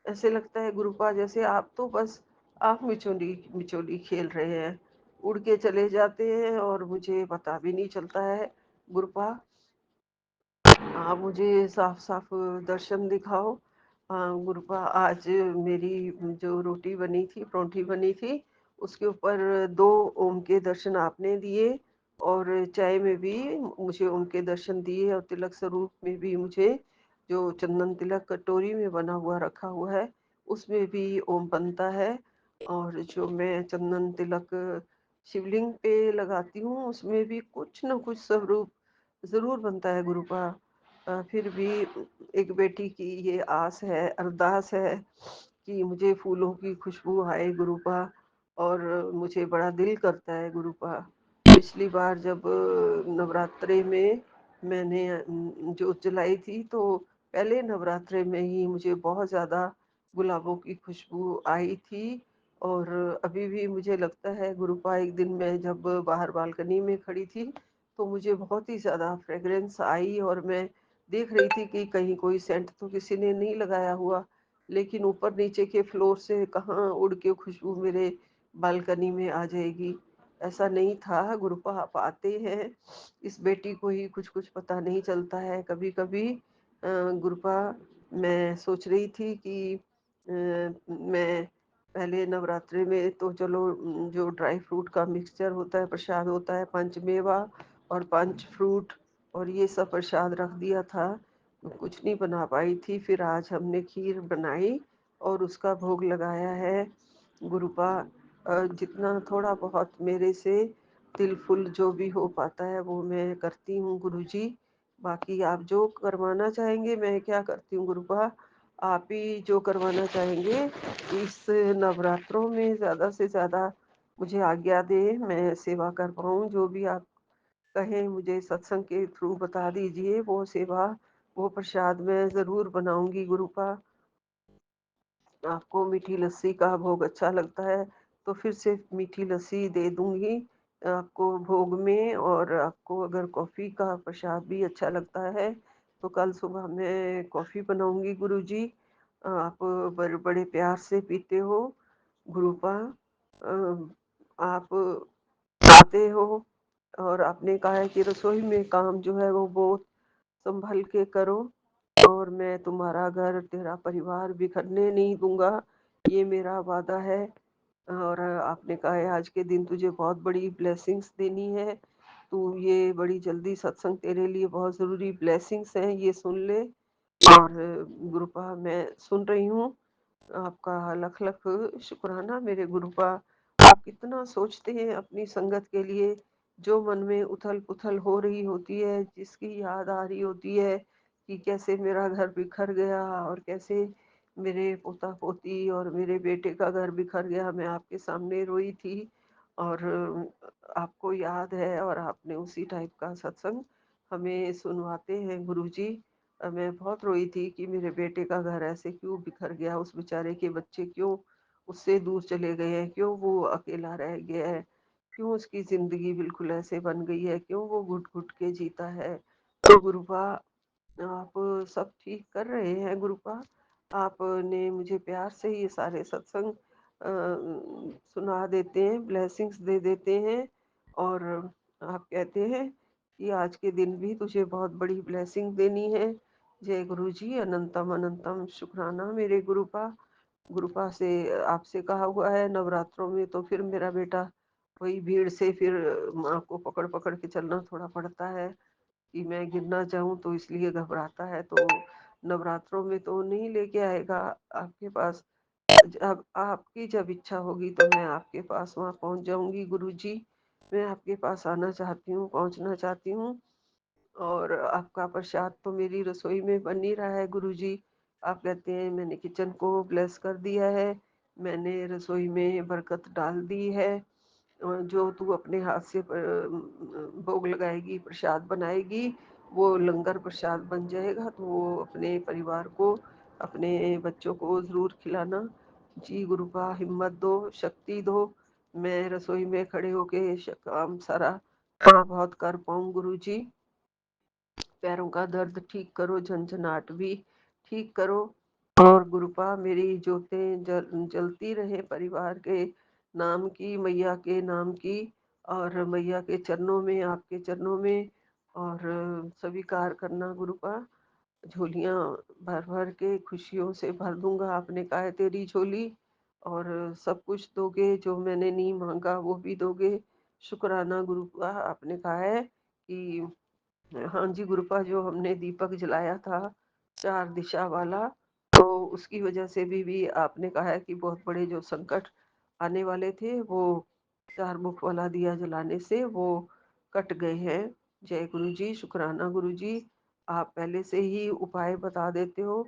ऐसे लगता है गुरुपा जैसे आप तो बस आप मिचोली मिचोली खेल रहे हैं, उड़ के चले जाते हैं और मुझे पता भी नहीं चलता है। गुरुपा, आप मुझे साफ साफ दर्शन दिखाओ। गुरुपा, आज मेरी जो रोटी बनी थी, परोंठी बनी थी, उसके ऊपर 2 ओम के दर्शन आपने दिए और चाय में भी मुझे ओम के दर्शन दिए और तिलक स्वरूप में भी मुझे जो चंदन तिलक कटोरी में बना हुआ रखा हुआ है, उसमें भी ओम बनता है। और जो मैं चंदन तिलक शिवलिंग पे लगाती हूँ, उसमें भी कुछ न कुछ स्वरूप ज़रूर बनता है गुरु का। फिर भी एक बेटी की ये आस है, अरदास है कि मुझे फूलों की खुशबू आए गुरूपा, और मुझे बड़ा दिल करता है गुरूपा। पिछली बार जब नवरात्रे में मैंने जोत जलाई थी, तो पहले नवरात्रे में ही मुझे बहुत ज़्यादा गुलाबों की खुशबू आई थी। और अभी भी मुझे लगता है गुरूपा, एक दिन मैं जब बाहर बालकनी में खड़ी थी, तो मुझे बहुत ही ज़्यादा फ्रेग्रेंस आई और मैं देख रही थी कि कहीं कोई सेंट तो किसी ने नहीं लगाया हुआ। लेकिन ऊपर नीचे के फ्लोर से कहाँ उड़ के खुशबू मेरे बालकनी में आ जाएगी, ऐसा नहीं था। गुरुपा आप आते हैं, इस बेटी को ही कुछ कुछ पता नहीं चलता है। कभी कभी गुरुपा, मैं सोच रही थी कि मैं पहले नवरात्रि में तो चलो जो ड्राई फ्रूट का मिक्सचर होता है, प्रसाद होता है, पंचमेवा और पंच फ्रूट, और ये सब प्रसाद रख दिया था, कुछ नहीं बना पाई थी। फिर आज हमने खीर बनाई और उसका भोग लगाया है गुरुपा। जितना थोड़ा बहुत मेरे से तिल फुल जो भी हो पाता है वो मैं करती हूँ गुरुजी। बाकी आप जो करवाना चाहेंगे, मैं क्या करती हूँ गुरुपा, आप ही जो करवाना चाहेंगे इस नवरात्रों में ज़्यादा से ज़्यादा मुझे आज्ञा दें, मैं सेवा कर पाऊँ। जो भी आप कहें मुझे सत्संग के थ्रू बता दीजिए, वो सेवा, वो प्रसाद मैं ज़रूर बनाऊँगी गुरुपा। आपको मीठी लस्सी का भोग अच्छा लगता है, तो फिर से मीठी लस्सी दे दूँगी आपको भोग में। और आपको अगर कॉफ़ी का प्रसाद भी अच्छा लगता है, तो कल सुबह मैं कॉफ़ी बनाऊँगी गुरुजी। आप बड़े प्यार से पीते हो गुरुपा। आप आते हो और आपने कहा है कि रसोई में काम जो है वो बहुत संभल के करो, और मैं तुम्हारा घर, तेरा परिवार बिखरने नहीं दूंगा, ये मेरा वादा है। और आपने कहा है आज के दिन तुझे बहुत बड़ी ब्लेसिंग्स देनी है, तू ये बड़ी जल्दी सत्संग, तेरे लिए बहुत ज़रूरी ब्लेसिंग्स हैं, ये सुन ले। और गुरुपा मैं सुन रही हूँ। आपका लख लख शुक्राना मेरे गुरुपा। आप कितना सोचते हैं अपनी संगत के लिए। जो मन में उथल पुथल हो रही होती है, जिसकी याद आ रही होती है कि कैसे मेरा घर बिखर गया और कैसे मेरे पोता पोती और मेरे बेटे का घर बिखर गया, मैं आपके सामने रोई थी। और आपको याद है और आपने उसी टाइप का सत्संग हमें सुनवाते हैं गुरुजी। मैं बहुत रोई थी कि मेरे बेटे का घर ऐसे क्यों बिखर गया, उस बेचारे के बच्चे क्यों उससे दूर चले गए हैं, क्यों वो अकेला रह गया है, क्यों उसकी ज़िंदगी बिल्कुल ऐसे बन गई है, क्यों वो घुट-घुट के जीता है। तो गुरुपा, आप सब ठीक कर रहे हैं गुरुपा। आपने मुझे प्यार से ये सारे सत्संग सुना देते हैं, ब्लेसिंग्स दे देते हैं। और आप कहते हैं कि आज के दिन भी तुझे बहुत बड़ी ब्लेसिंग देनी है। जय गुरु जी, अनंतम अनंतम शुक्राना मेरे गुरुपा। गुरुपा से आपसे कहा हुआ है नवरात्रों में तो फिर मेरा बेटा वही भीड़ से फिर माँ को पकड़ पकड़ के चलना थोड़ा पड़ता है कि मैं गिर ना जाऊं, तो इसलिए घबराता है। तो नवरात्रों में तो नहीं लेके आएगा आपके पास। जब आपकी जब इच्छा होगी तो मैं आपके पास वहाँ पहुँच जाऊंगी गुरुजी। मैं आपके पास आना चाहती हूँ, पहुँचना चाहती हूँ। और आपका प्रसाद तो मेरी रसोई में बन ही रहा है गुरुजी। आप कहते हैं मैंने किचन को ब्लेस कर दिया है, मैंने रसोई में बरकत डाल दी है। जो तू अपने हाथ से भोग लगाएगी, प्रसाद बनाएगी, वो लंगर प्रसाद बन जाएगा, तो वो अपने परिवार को, अपने बच्चों को ज़रूर खिलाना। जी गुरुपा, हिम्मत दो, शक्ति दो, मैं रसोई में खड़े होके काम सारा थोड़ा बहुत कर पाऊँ गुरुजी। पैरों का दर्द ठीक करो, झंझनाहट भी ठीक करो। और गुरुपा, मेरी ज्योतें जलती रहे परिवार के नाम की, मैया के नाम की, और मैया के चरणों में, आपके चरणों में। और स्वीकार करना गुरुपा, झोलियाँ भर भर के खुशियों से भर दूंगा। आपने कहा है तेरी झोली, और सब कुछ दोगे, जो मैंने नहीं मांगा वो भी दोगे। शुक्राना गुरुपा, आपने कहा है कि हाँ जी गुरुपा, जो हमने दीपक जलाया था 4 दिशा वाला, तो उसकी वजह से भी आपने कहा है कि बहुत बड़े जो संकट आने वाले थे वो 4 मुख वाला दिया जलाने से वो कट गए हैं। जय गुरु जी, शुक्राना गुरु जी, आप पहले से ही उपाय बता देते हो।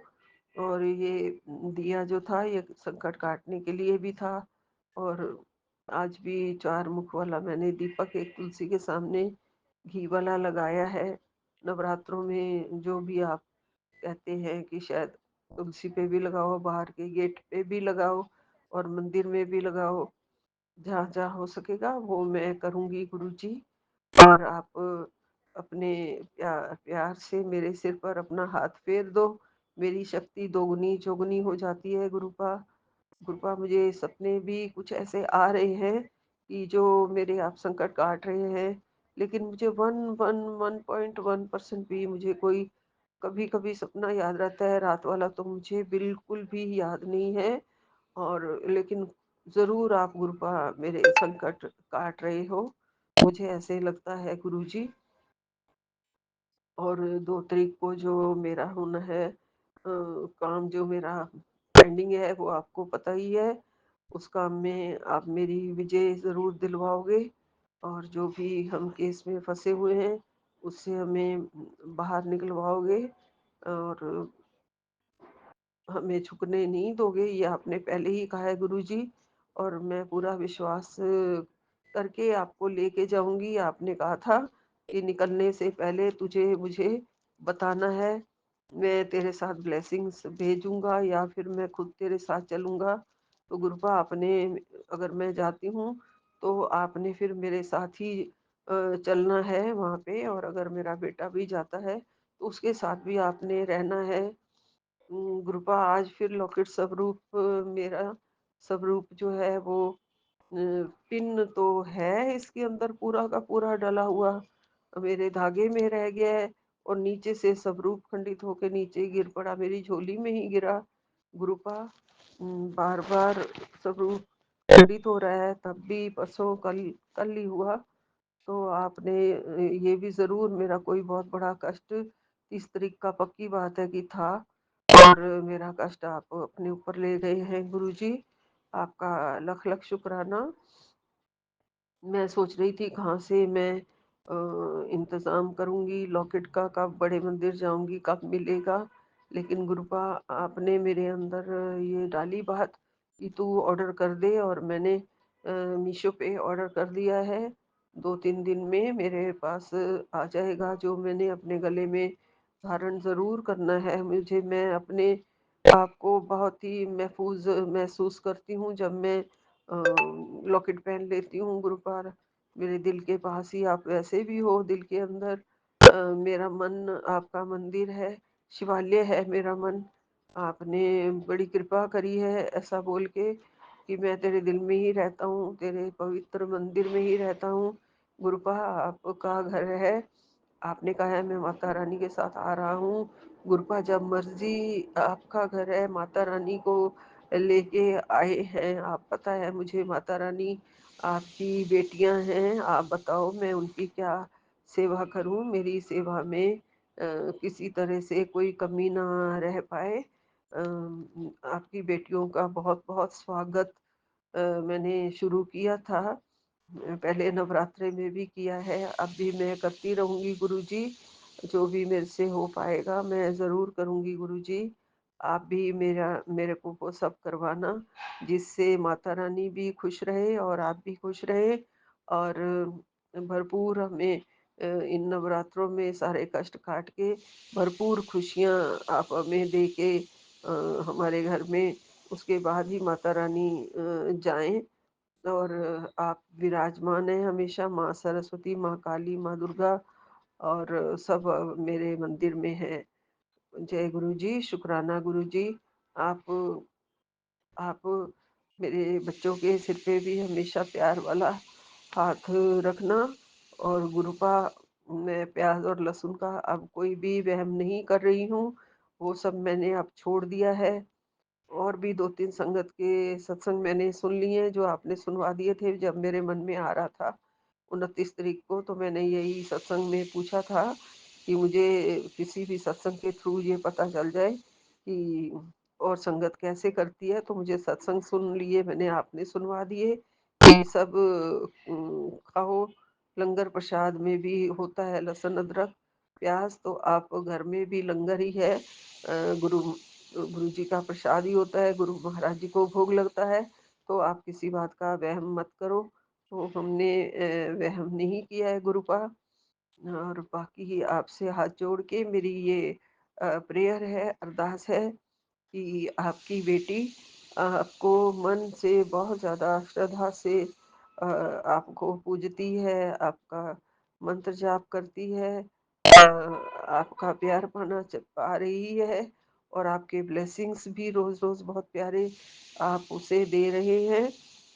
और ये दिया जो था ये संकट काटने के लिए भी था। और आज भी 4 मुख वाला मैंने दीपक एक तुलसी के सामने घी वाला लगाया है। नवरात्रों में जो भी आप कहते हैं कि शायद तुलसी पे भी लगाओ, बाहर के गेट पे भी लगाओ और मंदिर में भी लगाओ, जहाँ जहाँ हो सकेगा वो मैं करूँगी गुरु जी। और आप अपने प्यार से मेरे सिर पर अपना हाथ फेर दो, मेरी शक्ति दोगुनी चौगुनी हो जाती है गुरुपा। गुरुपा, मुझे सपने भी कुछ ऐसे आ रहे हैं कि जो मेरे आप संकट काट रहे हैं, लेकिन मुझे 1.1% भी मुझे कोई कभी कभी सपना याद रहता है, रात वाला तो मुझे बिल्कुल भी याद नहीं है। और लेकिन जरूर आप गुरुपा मेरे संकट काट रहे हो, मुझे ऐसे लगता है गुरुजी। और 2 तारीख को जो मेरा होना है काम जो मेरा पेंडिंग है वो आपको पता ही है। उस काम में आप मेरी विजय ज़रूर दिलवाओगे और जो भी हम केस में फँसे हुए हैं उससे हमें बाहर निकलवाओगे और हमें झुकने नहीं दोगे, ये आपने पहले ही कहा है गुरुजी। और मैं पूरा विश्वास करके आपको लेके जाऊंगी। आपने कहा था कि निकलने से पहले तुझे मुझे बताना है, मैं तेरे साथ ब्लेसिंग्स भेजूंगा या फिर मैं खुद तेरे साथ चलूंगा। तो गुरुपा, आपने अगर मैं जाती हूँ तो आपने फिर मेरे साथ ही चलना है वहाँ पे। और अगर मेरा बेटा भी जाता है तो उसके साथ भी आपने रहना है। गुरुपा, आज फिर लॉकेट स्वरूप मेरा स्वरूप जो है वो पिन तो है इसके अंदर पूरा का पूरा डला हुआ, मेरे धागे में रह गया है और नीचे से स्वरूप खंडित होके नीचे गिर पड़ा, मेरी झोली में ही गिरा। गुरुपा, बार बार स्वरूप खंडित हो रहा है, तब भी परसों कल कल ही हुआ। तो आपने ये भी ज़रूर मेरा कोई बहुत बड़ा कष्ट 30 तारीख का पक्की बात है कि था। और मेरा कष्ट आप अपने ऊपर ले गए हैं गुरुजी, आपका लख लख शुक्राना। मैं सोच रही थी कहाँ से मैं इंतज़ाम करूँगी लॉकेट का, कब बड़े मंदिर जाऊँगी, कब मिलेगा। लेकिन गुरुपा, आपने मेरे अंदर ये डाली बात कि तू ऑर्डर कर दे और मैंने मीशो पे ऑर्डर कर दिया है। 2-3 दिन में मेरे पास आ जाएगा जो मैंने अपने गले में धारण ज़रूर करना है मुझे। मैं अपने आप को बहुत ही महफूज महसूस करती हूँ जब मैं लॉकेट पहन लेती हूँ गुरुपार। मेरे दिल के पास ही आप वैसे भी हो, दिल के अंदर मेरा मन आपका मंदिर है, शिवालय है मेरा मन। आपने बड़ी कृपा करी है ऐसा बोल के कि मैं तेरे दिल में ही रहता हूँ, तेरे पवित्र मंदिर में ही रहता हूँ। गुरुपा, आपका घर है, आपने कहा है मैं माता रानी के साथ आ रहा हूँ। गुरुपा, जब मर्जी आपका घर है, माता रानी को लेके आए हैं आप। पता है मुझे माता रानी आपकी बेटियां हैं, आप बताओ मैं उनकी क्या सेवा करूं। मेरी सेवा में किसी तरह से कोई कमी ना रह पाए। आपकी बेटियों का बहुत बहुत स्वागत मैंने शुरू किया था, पहले नवरात्रे में भी किया है, अब भी मैं करती रहूँगी गुरुजी। जो भी मेरे से हो पाएगा मैं ज़रूर करूँगी गुरुजी। आप भी मेरे को वो सब करवाना जिससे माता रानी भी खुश रहे और आप भी खुश रहे। और भरपूर हमें इन नवरात्रों में सारे कष्ट काट के भरपूर खुशियाँ आप हमें दे के हमारे घर में उसके बाद ही माता रानी जाएं। और आप विराजमान हैं हमेशा, माँ सरस्वती, माँ काली, माँ दुर्गा और सब मेरे मंदिर में है। जय गुरु जी, शुक्राना गुरु जी। आप आप मेरे बच्चों के सिर पे भी हमेशा प्यार वाला हाथ रखना। और गुरुपा, मैं प्याज और लहसुन का अब कोई भी वहम नहीं कर रही हूँ, वो सब मैंने अब छोड़ दिया है। और भी 2-3 संगत के सत्संग मैंने सुन लिए हैं, जो आपने सुनवा दिए थे जब मेरे मन में आ रहा था 29 तारीख को। तो मैंने यही सत्संग में पूछा था कि मुझे किसी भी सत्संग के थ्रू ये पता चल जाए कि और संगत कैसे करती है। तो मुझे सत्संग सुन लिए मैंने, आपने सुनवा दिए कि सब खाओ, लंगर प्रसाद में भी होता है लहसुन, अदरक, प्याज। तो आप घर में भी लंगर ही है, गुरु जी का प्रसाद ही होता है, गुरु महाराज जी को भोग लगता है। तो आप किसी बात का वहम मत करो। तो हमने वहम नहीं किया है गुरुपा। और बाकी आपसे हाथ जोड़ के मेरी ये प्रेयर है, अरदास है कि आपकी बेटी आपको मन से बहुत ज़्यादा श्रद्धा से आपको पूजती है, आपका मंत्र जाप करती है, आपका प्यार पाना पा रही है, और आपके ब्लेसिंग्स भी रोज़ रोज़ बहुत प्यारे आप उसे दे रहे हैं।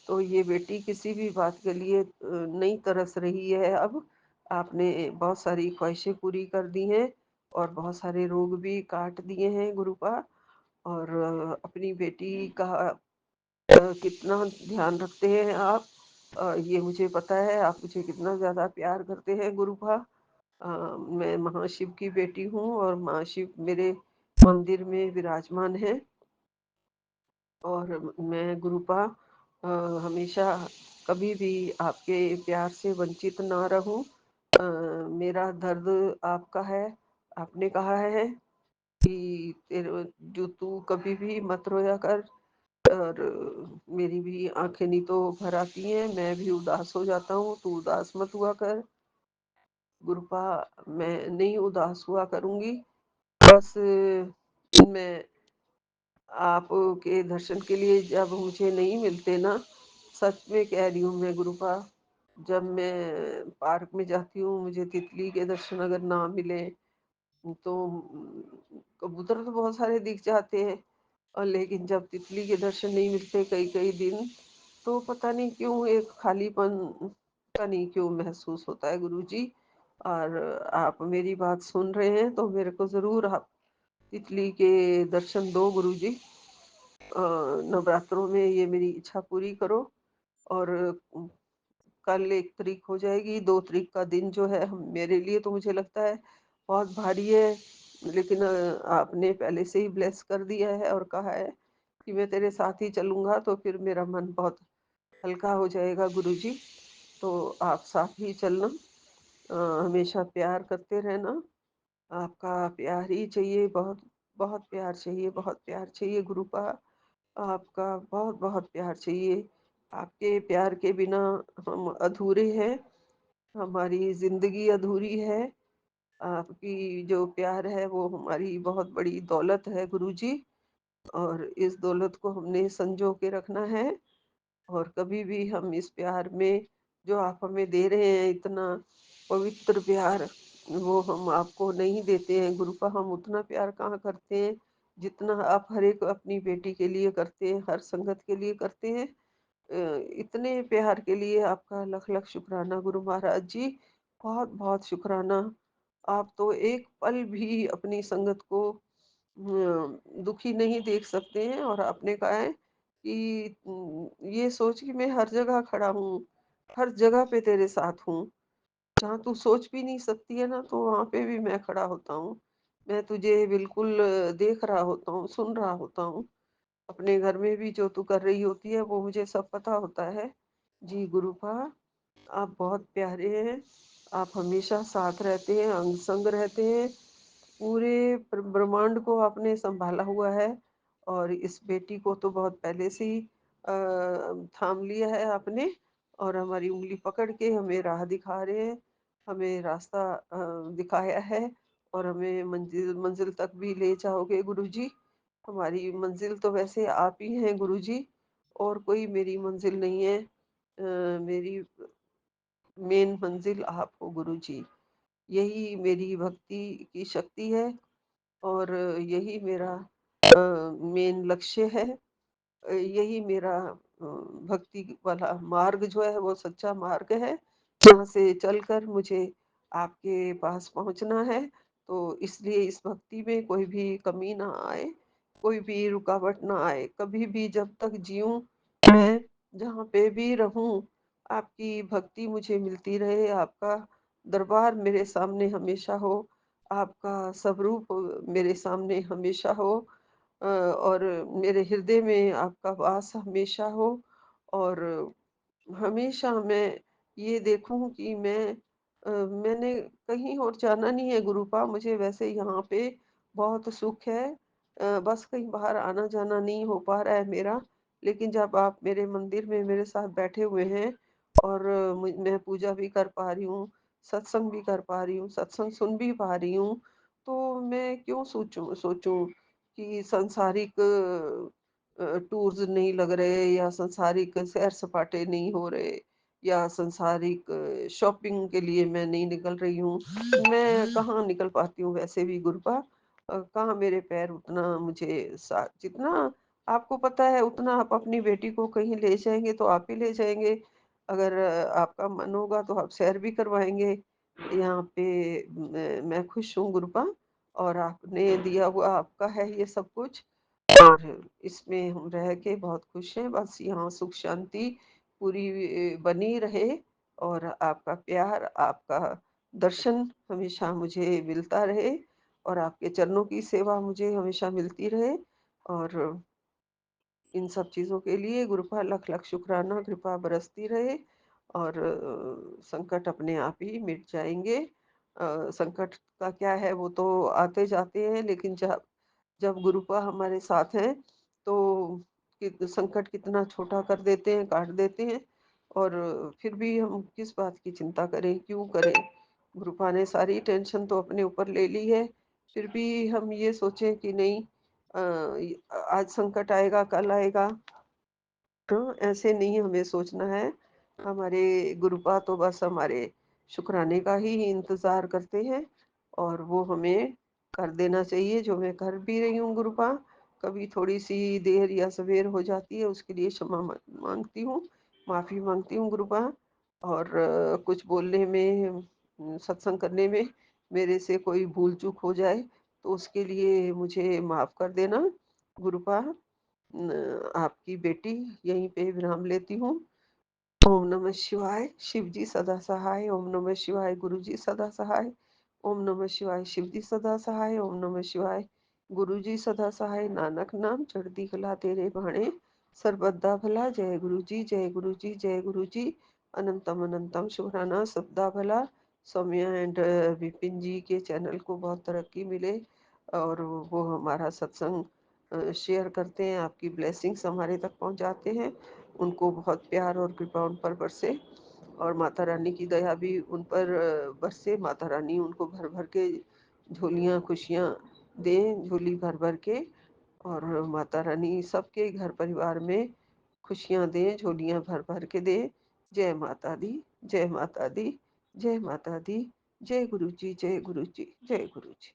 तो ये बेटी किसी भी बात के लिए नहीं तरस रही है अब। आपने बहुत सारी ख्वाहिशें पूरी कर दी हैं और बहुत सारे रोग भी काट दिए हैं गुरुपा। और अपनी बेटी का कितना ध्यान रखते हैं आप, ये मुझे पता है। आप मुझे कितना ज़्यादा प्यार करते हैं गुरुपा। मैं महाशिव की बेटी हूँ और महाशिव मेरे मंदिर में विराजमान है। और मैं गुरुपा हमेशा कभी भी आपके प्यार से वंचित ना रहूं। मेरा दर्द आपका है। आपने कहा है कि तेरे जो तू कभी भी मत रोया कर। और मेरी भी आंखें नहीं तो भर आती हैं, मैं भी उदास हो जाता हूँ, तू उदास मत हुआ कर गुरुपा। मैं नहीं उदास हुआ करूंगी। बस मैं आपके दर्शन के लिए जब मुझे नहीं मिलते ना, सच में कह रही हूँ मैं गुरुपा, जब मैं पार्क में जाती हूँ, मुझे तितली के दर्शन अगर ना मिले तो कबूतर तो बहुत सारे दिख जाते हैं, और लेकिन जब तितली के दर्शन नहीं मिलते कई कई दिन, तो पता नहीं क्यों एक खालीपन, पता नहीं क्यों महसूस होता है गुरुजी। और आप मेरी बात सुन रहे हैं तो मेरे को जरूर आप तितली के दर्शन दो गुरुजी। नवरात्रों में ये मेरी इच्छा पूरी करो। और कल 1 तारीख हो जाएगी, 2 तारीख का दिन जो है हम मेरे लिए तो मुझे लगता है बहुत भारी है। लेकिन आपने पहले से ही ब्लेस कर दिया है और कहा है कि मैं तेरे साथ ही चलूँगा, तो फिर मेरा मन बहुत हल्का हो जाएगा गुरुजी। तो आप साथ ही चलना, हमेशा प्यार करते रहना। आपका प्यार ही चाहिए, बहुत बहुत प्यार चाहिए, बहुत प्यार चाहिए गुरुपा। आपका बहुत बहुत प्यार चाहिए। आपके प्यार के बिना हम अधूरे हैं, हमारी जिंदगी अधूरी है। आपकी जो प्यार है वो हमारी बहुत बड़ी दौलत है गुरुजी। और इस दौलत को हमने संजो के रखना है। और कभी भी हम इस प्यार में जो आप हमें दे रहे हैं, इतना पवित्र प्यार, वो हम आपको नहीं देते हैं गुरुपा। हम उतना प्यार कहाँ करते हैं जितना आप हर एक अपनी बेटी के लिए करते हैं, हर संगत के लिए करते हैं। इतने प्यार के लिए आपका लख लख शुक्राना गुरु महाराज जी। बहुत बहुत शुक्राना। आप तो एक पल भी अपनी संगत को दुखी नहीं देख सकते हैं। और आपने कहा है कि ये सोच कि मैं हर जगह खड़ा हूँ, हर जगह पे तेरे साथ हूँ। जहाँ तू सोच भी नहीं सकती है ना, तो वहाँ पे भी मैं खड़ा होता हूँ। मैं तुझे बिल्कुल देख रहा होता हूँ, सुन रहा होता हूँ। अपने घर में भी जो तू कर रही होती है वो मुझे सब पता होता है। जी गुरुपा, आप बहुत प्यारे हैं। आप हमेशा साथ रहते हैं, अंग संग रहते हैं। पूरे ब्रह्मांड को आपने संभाला हुआ है। और इस बेटी को तो बहुत पहले से ही थाम लिया है आपने। और हमारी उंगली पकड़ के हमें राह दिखा रहे हैं, हमें रास्ता दिखाया है। और हमें मंजिल मंजिल तक भी ले जाओगे गुरुजी। हमारी मंजिल तो वैसे आप ही हैं गुरुजी, और कोई मेरी मंजिल नहीं है। मेरी मेन मंजिल आप हो गुरुजी। यही मेरी भक्ति की शक्ति है, और यही मेरा मेन लक्ष्य है। यही मेरा भक्ति वाला मार्ग जो है वो सच्चा मार्ग है, जहाँ से चलकर मुझे आपके पास पहुँचना है। तो इसलिए इस भक्ति में कोई भी कमी ना आए, कोई भी रुकावट ना आए। कभी भी जब तक जीऊँ मैं जहाँ पे भी रहूँ, आपकी भक्ति मुझे मिलती रहे, आपका दरबार मेरे सामने हमेशा हो, आपका स्वरूप मेरे सामने हमेशा हो, और मेरे हृदय में आपका वास हमेशा हो, और हमेशा मैं ये देखूँ कि मैंने कहीं और जाना नहीं है गुरूपा, मुझे वैसे यहाँ पे बहुत सुख है। बस कहीं बाहर आना-जाना नहीं हो पा रहा है मेरा। लेकिन जब आप मेरे मंदिर में मेरे साथ बैठे हुए हैं और मैं पूजा भी कर पा रही हूँ, सत्संग भी कर पा रही हूँ, सत्संग सुन भी पा रही हूँ, तो मैं क्यों सोचूँ सोचूँ कि सांसारिक टूर्स नहीं लग रहे, या सांसारिक सैर-सपाटे नहीं हो रहे, या सांसारिक शॉपिंग के लिए मैं नहीं निकल रही हूँ। मैं कहाँ निकल पाती हूँ वैसे भी गुरुपा। कहाँ मेरे पैर उतना मुझे सा जितना आपको पता है उतना आप अपनी बेटी को कहीं ले जाएँगे तो आप ही ले जाएँगे। अगर आपका मन होगा तो आप सैर भी करवाएँगे। यहाँ पे मैं खुश हूँ गुरुपा, और आपने दिया हुआ आपका है ये सब कुछ। और इसमें हम रह के बहुत खुश हैं। बस यहाँ सुख शांति पूरी बनी रहे, और आपका प्यार, आपका दर्शन हमेशा मुझे मिलता रहे, और आपके चरणों की सेवा मुझे हमेशा मिलती रहे। और इन सब चीज़ों के लिए गुरु का लख-लख शुक्राना, कृपा बरसती रहे, और संकट अपने आप ही मिट जाएँगे। संकट का क्या है, वो तो आते जाते हैं, लेकिन जब जब गुरुपा हमारे साथ हैं, तो संकट कितना छोटा कर देते हैं, काट देते हैं, और फिर भी हम किस बात की चिंता करें, क्यों करें? गुरुपा ने सारी टेंशन तो अपने ऊपर ले ली है, फिर भी हम ये सोचें कि नहीं, आज संकट आएगा, कल आएगा, तो ऐसे नहीं हमें सोचना है। हमारे गुरुपा तो बस हमारे शुक्राने का ही इंतज़ार करते हैं, और वो हमें कर देना चाहिए, जो मैं कर भी रही हूँ गुरुपा। कभी थोड़ी-सी देर या सवेर हो जाती है, उसके लिए क्षमा माँगती हूँ, माफ़ी माँगती हूँ गुरुपा। और कुछ बोलने में, सत्संग करने में मेरे से कोई भूल-चूक हो जाए, तो उसके लिए मुझे माफ़ कर देना गुरुपा। आपकी बेटी यहीं पे विराम लेती हूँ। ओम नमः शिवाय, शिव जी सदा सहाय। ओम नमः शिवाय, गुरु जी सदा सहाय। ओम नमः शिवाय, शिव जी सदा सहाय। ओम नमः शिवाय, गुरु जी सदा सहाय। नानक नाम चढ़ती कला तेरे भाणे, सर्वदा भला। जय गुरु जी, जय गुरु जी, जय गुरु जी। अनंतम अनंतम शुभराना सबदा भला। सौम्या एंड विपिन जी के चैनल को बहुत तरक्की मिले, और वो हमारा सत्संग शेयर करते हैं, आपकी ब्लेसिंग्स हमारे तक पहुंचाते हैं। उनको बहुत प्यार और कृपा उन पर बरसे, और माता रानी की दया भी उन पर बरसे। माता रानी उनको भर-भर के झोलियाँ खुशियाँ दें, झोली भर-भर के, और माता रानी सबके घर परिवार में खुशियाँ दें, झोलियाँ भर-भर के दें। जय माता दी, जय माता दी, जय माता दी। जय गुरु जी, जय गुरु जी, जय गुरु जी।